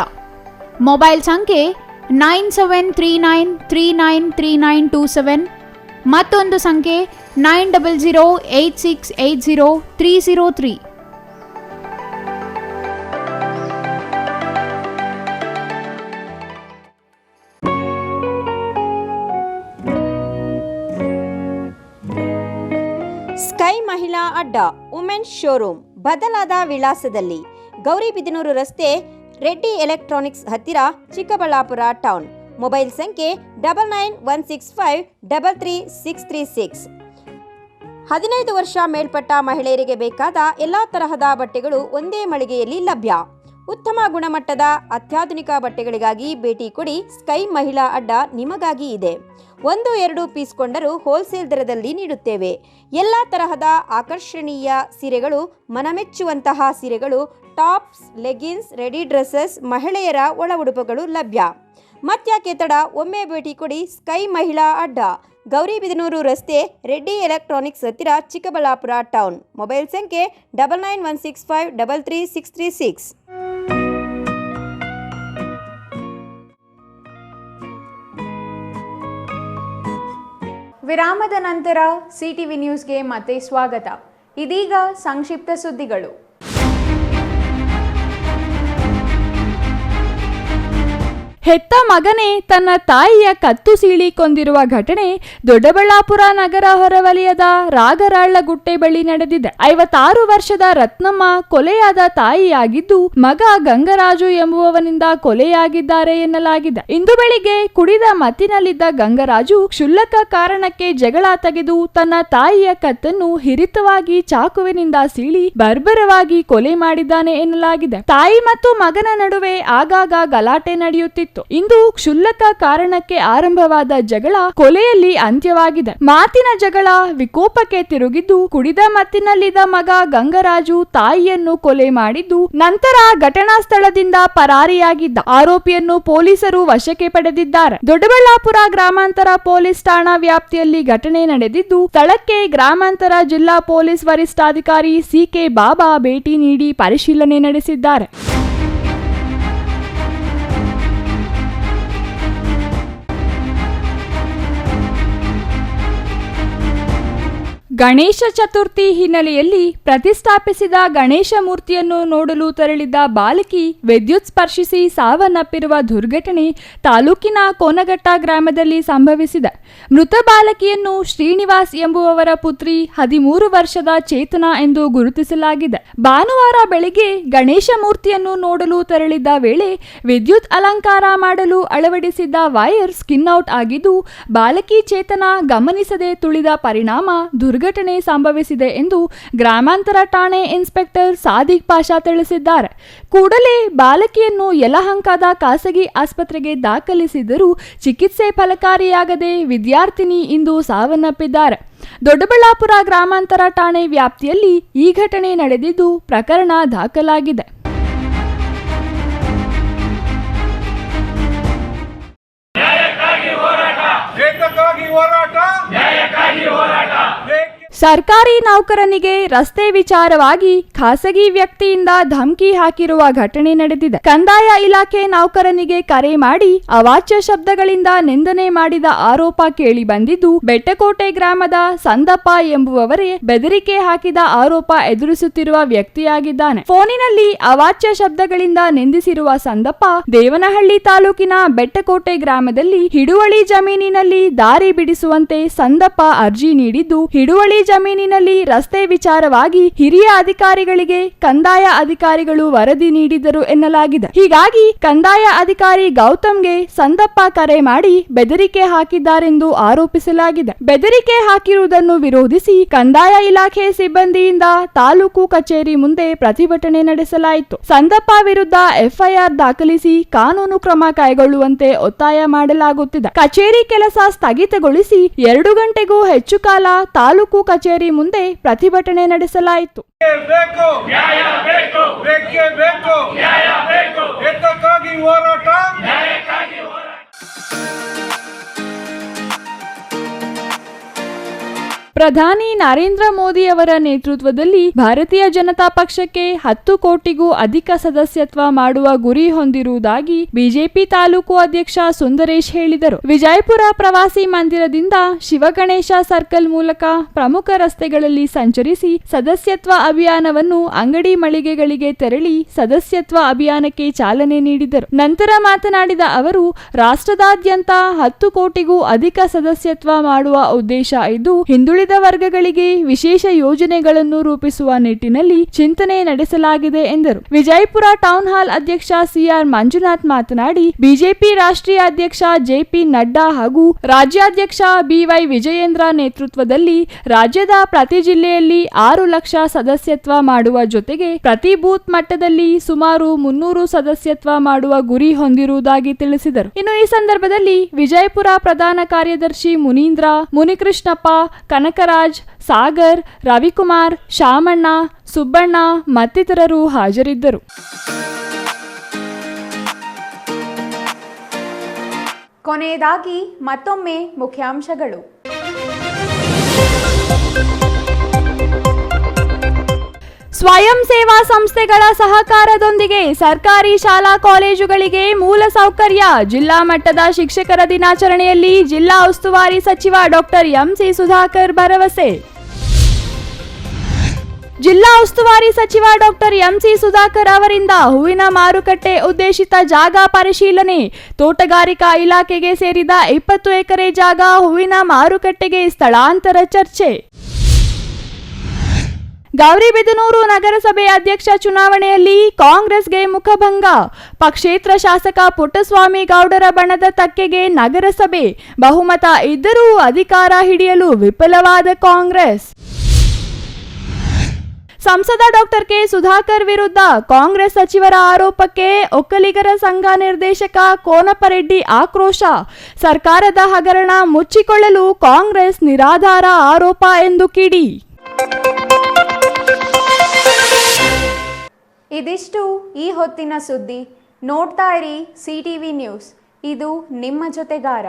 ಮೊಬೈಲ್ ಸಂಖ್ಯೆ 9739393927, ಮತ್ತೊಂದು ಸಂಖ್ಯೆ 9008680303. ಸ್ಕೈ ಮಹಿಳಾ ಅಡ್ಡ ವುಮೆನ್ಸ್ ಶೋರೂಮ್ ಬದಲಾದ ವಿಳಾಸದಲ್ಲಿ, ಗೌರಿಬಿದನೂರು ರಸ್ತೆ, ರೆಡ್ಡಿ ಎಲೆಕ್ಟ್ರಾನಿಕ್ಸ್ ಹತ್ತಿರ, ಚಿಕ್ಕಬಳ್ಳಾಪುರ ಟೌನ್. ಮೊಬೈಲ್ ಸಂಖ್ಯೆ 9916533636. 15 ವರ್ಷ ಮೇಲ್ಪಟ್ಟ ಮಹಿಳೆಯರಿಗೆ ಬೇಕಾದ ಎಲ್ಲ ತರಹದ ಬಟ್ಟೆಗಳು ಒಂದೇ ಮಳಿಗೆಯಲ್ಲಿ ಲಭ್ಯ. ಉತ್ತಮ ಗುಣಮಟ್ಟದ ಅತ್ಯಾಧುನಿಕ ಬಟ್ಟೆಗಳಿಗಾಗಿ ಭೇಟಿ ಕೊಡಿ. ಸ್ಕೈ ಮಹಿಳಾ ಅಡ್ಡ ನಿಮಗಾಗಿ ಇದೆ. 1-2 ಪೀಸ್ ಕೊಂಡರೂ ಹೋಲ್ಸೇಲ್ ದರದಲ್ಲಿ ನೀಡುತ್ತೇವೆ. ಎಲ್ಲ ತರಹದ ಆಕರ್ಷಣೀಯ ಸೀರೆಗಳು, ಮನಮೆಚ್ಚುವಂತಹ ಸೀರೆಗಳು, ಟಾಪ್ಸ್, ಲೆಗಿನ್ಸ್, ರೆಡಿ ಡ್ರೆಸ್ಸಸ್, ಮಹಿಳೆಯರ ಒಳ ಉಡುಪುಗಳು ಲಭ್ಯ. ಮತ್ಯಾಕೆ ತಡ, ಒಮ್ಮೆ ಭೇಟಿ ಕೊಡಿ. ಸ್ಕೈ ಮಹಿಳಾ ಅಡ್ಡ, ಗೌರಿಬಿದನೂರು ರಸ್ತೆ, ರೆಡ್ಡಿ ಎಲೆಕ್ಟ್ರಾನಿಕ್ಸ್ ಹತ್ತಿರ, ಚಿಕ್ಕಬಳ್ಳಾಪುರ ಟೌನ್. ಮೊಬೈಲ್ ಸಂಖ್ಯೆ 9916533636. ವಿರಾಮದ ನಂತರ ಸಿಟಿವಿ ನ್ಯೂಸ್ಗೆ ಮತ್ತೆ ಸ್ವಾಗತ. ಇದೀಗ ಸಂಕ್ಷಿಪ್ತ ಸುದ್ದಿಗಳು. ಹೆತ್ತ ಮಗನೇ ತನ್ನ ತಾಯಿಯ ಕತ್ತು ಸೀಳಿ ಕೊಂದಿರುವ ಘಟನೆ ದೊಡ್ಡಬಳ್ಳಾಪುರ ನಗರ ಹೊರವಲಯದ ರಾಗರಾಳಗುಟ್ಟೆ ಬಳಿ ನಡೆದಿದೆ. 56 ವರ್ಷದ ರತ್ನಮ್ಮ ಕೊಲೆಯಾದ ತಾಯಿಯಾಗಿದ್ದು, ಮಗ ಗಂಗರಾಜು ಎಂಬುವವನಿಂದ ಕೊಲೆಯಾಗಿದ್ದಾರೆ ಎನ್ನಲಾಗಿದೆ. ಇಂದು ಬೆಳಿಗ್ಗೆ ಕುಡಿದ ಮತ್ತಿನಲ್ಲಿದ್ದ ಗಂಗರಾಜು ಕ್ಷುಲ್ಲಕ ಕಾರಣಕ್ಕೆ ಜಗಳ ತೆಗೆದು ತನ್ನ ತಾಯಿಯ ಕತ್ತನ್ನು ಹಿರಿತವಾಗಿ ಚಾಕುವಿನಿಂದ ಸೀಳಿ ಬರ್ಬರವಾಗಿ ಕೊಲೆ ಮಾಡಿದ್ದಾನೆ ಎನ್ನಲಾಗಿದೆ. ತಾಯಿ ಮತ್ತು ಮಗನ ನಡುವೆ ಆಗಾಗ ಗಲಾಟೆ ನಡೆಯುತ್ತಿತ್ತು. ಇಂದು ಕ್ಷುಲ್ಲಕ ಕಾರಣಕ್ಕೆ ಆರಂಭವಾದ ಜಗಳ ಕೊಲೆಯಲ್ಲಿ ಅಂತ್ಯವಾಗಿದೆ. ಮಾತಿನ ಜಗಳ ವಿಕೋಪಕ್ಕೆ ತಿರುಗಿದ್ದು, ಕುಡಿದ ಮತ್ತಿನಲ್ಲಿದ್ದ ಮಗ ಗಂಗರಾಜು ತಾಯಿಯನ್ನು ಕೊಲೆ ಮಾಡಿದ್ದು, ನಂತರ ಘಟನಾ ಸ್ಥಳದಿಂದ ಪರಾರಿಯಾಗಿದ್ದ ಆರೋಪಿಯನ್ನು ಪೊಲೀಸರು ವಶಕ್ಕೆ ಪಡೆದಿದ್ದಾರೆ. ದೊಡ್ಡಬಳ್ಳಾಪುರ ಗ್ರಾಮಾಂತರ ಪೊಲೀಸ್ ಠಾಣಾ ವ್ಯಾಪ್ತಿಯಲ್ಲಿ ಘಟನೆ ನಡೆದಿದ್ದು, ಸ್ಥಳಕ್ಕೆ ಗ್ರಾಮಾಂತರ ಜಿಲ್ಲಾ ಪೊಲೀಸ್ ವರಿಷ್ಠಾಧಿಕಾರಿ ಸಿಕೆ ಬಾಬಾ ಭೇಟಿ ನೀಡಿ ಪರಿಶೀಲನೆ ನಡೆಸಿದ್ದಾರೆ. ಗಣೇಶ ಚತುರ್ಥಿ ಹಿನ್ನೆಲೆಯಲ್ಲಿ ಪ್ರತಿಷ್ಠಾಪಿಸಿದ ಗಣೇಶ ಮೂರ್ತಿಯನ್ನು ನೋಡಲು ತೆರಳಿದ್ದ ಬಾಲಕಿ ವಿದ್ಯುತ್ ಸ್ಪರ್ಶಿಸಿ ಸಾವನ್ನಪ್ಪಿರುವ ದುರ್ಘಟನೆ ತಾಲೂಕಿನ ಕೋನಘಟ್ಟ ಗ್ರಾಮದಲ್ಲಿ ಸಂಭವಿಸಿದೆ. ಮೃತ ಬಾಲಕಿಯನ್ನು ಶ್ರೀನಿವಾಸ್ ಎಂಬುವವರ ಪುತ್ರಿ 13 ವರ್ಷದ ಚೇತನ ಎಂದು ಗುರುತಿಸಲಾಗಿದೆ. ಭಾನುವಾರ ಬೆಳಗ್ಗೆ ಗಣೇಶ ಮೂರ್ತಿಯನ್ನು ನೋಡಲು ತೆರಳಿದ್ದ ವೇಳೆ ವಿದ್ಯುತ್ ಅಲಂಕಾರ ಮಾಡಲು ಅಳವಡಿಸಿದ್ದ ವೈರ್ ಸ್ಕಿನ್ ಔಟ್ ಆಗಿದ್ದು ಬಾಲಕಿ ಚೇತನ ಗಮನಿಸದೆ ತುಳಿದ ಪರಿಣಾಮ ದುರ್ಘಟನೆ ಸಂಭವಿಸಿದೆ ಎಂದು ಗ್ರಾಮಾಂತರ ಠಾಣೆ ಇನ್ಸ್ಪೆಕ್ಟರ್ ಸಾದಿಕ್ ಪಾಷಾ ತಿಳಿಸಿದ್ದಾರೆ. ಕೂಡಲೇ ಬಾಲಕಿಯನ್ನು ಯಲಹಂಕದ ಖಾಸಗಿ ಆಸ್ಪತ್ರೆಗೆ ದಾಖಲಿಸಿದರೂ ಚಿಕಿತ್ಸೆ ಫಲಕಾರಿಯಾಗದೆ ವಿದ್ಯಾರ್ಥಿನಿ ಇಂದು ಸಾವನ್ನಪ್ಪಿದ್ದಾರೆ. ದೊಡ್ಡಬಳ್ಳಾಪುರ ಗ್ರಾಮಾಂತರ ಠಾಣೆ ವ್ಯಾಪ್ತಿಯಲ್ಲಿ ಈ ಘಟನೆ ನಡೆದಿದ್ದು ಪ್ರಕರಣ ದಾಖಲಾಗಿದೆ. ಸರ್ಕಾರಿ ನೌಕರನಿಗೆ ರಸ್ತೆ ವಿಚಾರವಾಗಿ ಖಾಸಗಿ ವ್ಯಕ್ತಿಯಿಂದ ಧಮಕಿ ಹಾಕಿರುವ ಘಟನೆ ನಡೆದಿದೆ. ಕಂದಾಯ ಇಲಾಖೆ ನೌಕರನಿಗೆ ಕರೆ ಮಾಡಿ ಅವಾಚ್ಯ ಶಬ್ದಗಳಿಂದ ನಿಂದನೆ ಮಾಡಿದ ಆರೋಪ ಕೇಳಿ ಬಂದಿದ್ದು, ಬೆಟ್ಟಕೋಟೆ ಗ್ರಾಮದ ಸಂದಪ್ಪ ಎಂಬುವವರೇ ಬೆದರಿಕೆ ಹಾಕಿದ ಆರೋಪ ಎದುರಿಸುತ್ತಿರುವ ವ್ಯಕ್ತಿಯಾಗಿದ್ದಾನೆ. ಫೋನಿನಲ್ಲಿ ಅವಾಚ್ಯ ಶಬ್ದಗಳಿಂದ ನಿಂದಿಸಿರುವ ಸಂದಪ್ಪ ದೇವನಹಳ್ಳಿ ತಾಲೂಕಿನ ಬೆಟ್ಟಕೋಟೆ ಗ್ರಾಮದಲ್ಲಿ ಹಿಡುವಳಿ ಜಮೀನಿನಲ್ಲಿ ದಾರಿ ಬಿಡಿಸುವಂತೆ ಸಂದಪ್ಪ ಅರ್ಜಿ ನೀಡಿದ್ದು, ಹಿಡುವಳಿ ಜಮೀನಿನಲ್ಲಿ ರಸ್ತೆ ವಿಚಾರವಾಗಿ ಹಿರಿಯ ಅಧಿಕಾರಿಗಳಿಗೆ ಕಂದಾಯ ಅಧಿಕಾರಿಗಳು ವರದಿ ನೀಡಿದರು ಎನ್ನಲಾಗಿದೆ. ಹೀಗಾಗಿ ಕಂದಾಯ ಅಧಿಕಾರಿ ಗೌತಮ್ಗೆ ಸಂದಪ್ಪ ಕರೆ ಮಾಡಿ ಬೆದರಿಕೆ ಹಾಕಿದ್ದಾರೆಂದು ಆರೋಪಿಸಲಾಗಿದೆ. ಬೆದರಿಕೆ ಹಾಕಿರುವುದನ್ನು ವಿರೋಧಿಸಿ ಕಂದಾಯ ಇಲಾಖೆ ಸಿಬ್ಬಂದಿಯಿಂದ ತಾಲೂಕು ಕಚೇರಿ ಮುಂದೆ ಪ್ರತಿಭಟನೆ ನಡೆಸಲಾಯಿತು. ಸಂದಪ್ಪ ವಿರುದ್ಧ ಎಫ್ಐಆರ್ ದಾಖಲಿಸಿ ಕಾನೂನು ಕ್ರಮ ಕೈಗೊಳ್ಳುವಂತೆ ಒತ್ತಾಯ ಮಾಡಲಾಗುತ್ತಿದೆ. ಕಚೇರಿ ಕೆಲಸ ಸ್ಥಗಿತಗೊಳಿಸಿ 2 ಗಂಟೆಗೂ ಹೆಚ್ಚು ಕಾಲ ತಾಲೂಕು ಕಚೇರಿ ಮುಂದೆ ಪ್ರತಿಭಟನೆ ನಡೆಸಲಾಯಿತು. ಪ್ರಧಾನಿ ನರೇಂದ್ರ ಮೋದಿ ಅವರ ನೇತೃತ್ವದಲ್ಲಿ ಭಾರತೀಯ ಜನತಾ ಪಕ್ಷಕ್ಕೆ 10 ಕೋಟಿಗೂ ಅಧಿಕ ಸದಸ್ಯತ್ವ ಮಾಡುವ ಗುರಿ ಹೊಂದಿರುವುದಾಗಿ ಬಿಜೆಪಿ ತಾಲೂಕು ಅಧ್ಯಕ್ಷ ಸುಂದರೇಶ್ ಹೇಳಿದರು. ವಿಜಯಪುರ ಪ್ರವಾಸಿ ಮಂದಿರದಿಂದ ಶಿವಗಣೇಶ ಸರ್ಕಲ್ ಮೂಲಕ ಪ್ರಮುಖ ರಸ್ತೆಗಳಲ್ಲಿ ಸಂಚರಿಸಿ ಸದಸ್ಯತ್ವ ಅಭಿಯಾನವನ್ನು ಅಂಗಡಿ ಮಳಿಗೆಗಳಿಗೆ ತೆರಳಿ ಸದಸ್ಯತ್ವ ಅಭಿಯಾನಕ್ಕೆ ಚಾಲನೆ ನೀಡಿದರು. ನಂತರ ಮಾತನಾಡಿದ ಅವರು, ರಾಷ್ಟ್ರದಾದ್ಯಂತ 10 ಕೋಟಿಗೂ ಅಧಿಕ ಸದಸ್ಯತ್ವ ಮಾಡುವ ಉದ್ದೇಶ ಇದ್ದು, ಹಿಂದುಳಿದ ವರ್ಗಗಳಿಗೆ ವಿಶೇಷ ಯೋಜನೆಗಳನ್ನು ರೂಪಿಸುವ ನಿಟ್ಟಿನಲ್ಲಿ ಚಿಂತನೆ ನಡೆಸಲಾಗಿದೆ ಎಂದರು. ವಿಜಯಪುರ ಟೌನ್ ಹಾಲ್ ಅಧ್ಯಕ್ಷ ಸಿಆರ್ ಮಂಜುನಾಥ್ ಮಾತನಾಡಿ, ಬಿಜೆಪಿ ರಾಷ್ಟ್ರೀಯ ಅಧ್ಯಕ್ಷ ಜೆಪಿ ನಡ್ಡಾ ಹಾಗೂ ರಾಜ್ಯಾಧ್ಯಕ್ಷ ಬಿವೈ ವಿಜಯೇಂದ್ರ ನೇತೃತ್ವದಲ್ಲಿ ರಾಜ್ಯದ ಪ್ರತಿ ಜಿಲ್ಲೆಯಲ್ಲಿ 6 ಲಕ್ಷ ಸದಸ್ಯತ್ವ ಮಾಡುವ ಜೊತೆಗೆ ಪ್ರತಿ ಬೂತ್ ಮಟ್ಟದಲ್ಲಿ ಸುಮಾರು 300 ಸದಸ್ಯತ್ವ ಮಾಡುವ ಗುರಿ ಹೊಂದಿರುವುದಾಗಿ ತಿಳಿಸಿದರು. ಇನ್ನು ಈ ಸಂದರ್ಭದಲ್ಲಿ ವಿಜಯಪುರ ಪ್ರಧಾನ ಕಾರ್ಯದರ್ಶಿ ಮುನೀಂದ್ರ, ಮುನಿಕೃಷ್ಣಪ್ಪ, ಕನಕರಾಜ್, ಸಾಗರ್, ರವಿಕುಮಾರ್, ಶಾಮಣ್ಣ, ಸುಬ್ಬಣ್ಣ ಮತ್ತಿತರರು ಹಾಜರಿದ್ದರು. ಕೊನೆಯದಾಗಿ ಮತ್ತೊಮ್ಮೆ ಮುಖ್ಯಾಂಶಗಳು. ಸ್ವಯಂ ಸೇವಾ ಸಂಸ್ಥೆಗಳ ಸಹಕಾರದೊಂದಿಗೆ ಸರ್ಕಾರಿ ಶಾಲಾ ಕಾಲೇಜುಗಳಿಗೆ ಮೂಲ ಸೌಕರ್ಯ. ಜಿಲ್ಲಾ ಮಟ್ಟದ ಶಿಕ್ಷಕರ ದಿನಾಚರಣೆಯಲ್ಲಿ ಜಿಲ್ಲಾ ಉಸ್ತುವಾರಿ ಸಚಿವ ಡಾಕ್ಟರ್ ಎಂಸಿ ಸುಧಾಕರ್ ಭರವಸೆ. ಜಿಲ್ಲಾ ಉಸ್ತುವಾರಿ ಸಚಿವ ಡಾಕ್ಟರ್ ಎಂಸಿ ಸುಧಾಕರ್ ಅವರಿಂದ ಹೂವಿನ ಮಾರುಕಟ್ಟೆ ಉದ್ದೇಶಿತ ಜಾಗ ಪರಿಶೀಲನೆ. ತೋಟಗಾರಿಕಾ ಇಲಾಖೆಗೆ ಸೇರಿದ 20 ಎಕರೆ ಜಾಗ ಹೂವಿನ ಮಾರುಕಟ್ಟೆಗೆ ಸ್ಥಳಾಂತರ ಚರ್ಚೆ. ಗೌರಿಬಿದನೂರು ನಗರಸಭೆ ಅಧ್ಯಕ್ಷ ಚುನಾವಣೆಯಲ್ಲಿ ಕಾಂಗ್ರೆಸ್ಗೆ ಮುಖಭಂಗ. ಪಕ್ಷೇತರ ಶಾಸಕ ಪುಟ್ಟಸ್ವಾಮಿ ಗೌಡರ ಬಣದ ತಕ್ಕೆಗೆ ನಗರಸಭೆ. ಬಹುಮತ ಇದ್ದರೂ ಅಧಿಕಾರ ಹಿಡಿಯಲು ವಿಫಲವಾದ ಕಾಂಗ್ರೆಸ್. ಸಂಸದ ಡಾಕ್ಟರ್ ಕೆ ಸುಧಾಕರ್ ವಿರುದ್ಧ ಕಾಂಗ್ರೆಸ್ ಸಚಿವರ ಆರೋಪಕ್ಕೆ ಒಕ್ಕಲಿಗರ ಸಂಘ ನಿರ್ದೇಶಕ ಕೋನಪರೆಡ್ಡಿ ಆಕ್ರೋಶ. ಸರ್ಕಾರದ ಹಗರಣ ಮುಚ್ಚಿಕೊಳ್ಳಲು ಕಾಂಗ್ರೆಸ್ ನಿರಾಧಾರ ಆರೋಪ ಎಂದು ಕಿಡಿ. ಇದಿಷ್ಟು ಈ ಹೊತ್ತಿನ ಸುದ್ದಿ. ನೋಡ್ತಾ ಇರಿ ಸಿಟಿವಿ ನ್ಯೂಸ್, ಇದು ನಿಮ್ಮ ಜೊತೆಗಾರ.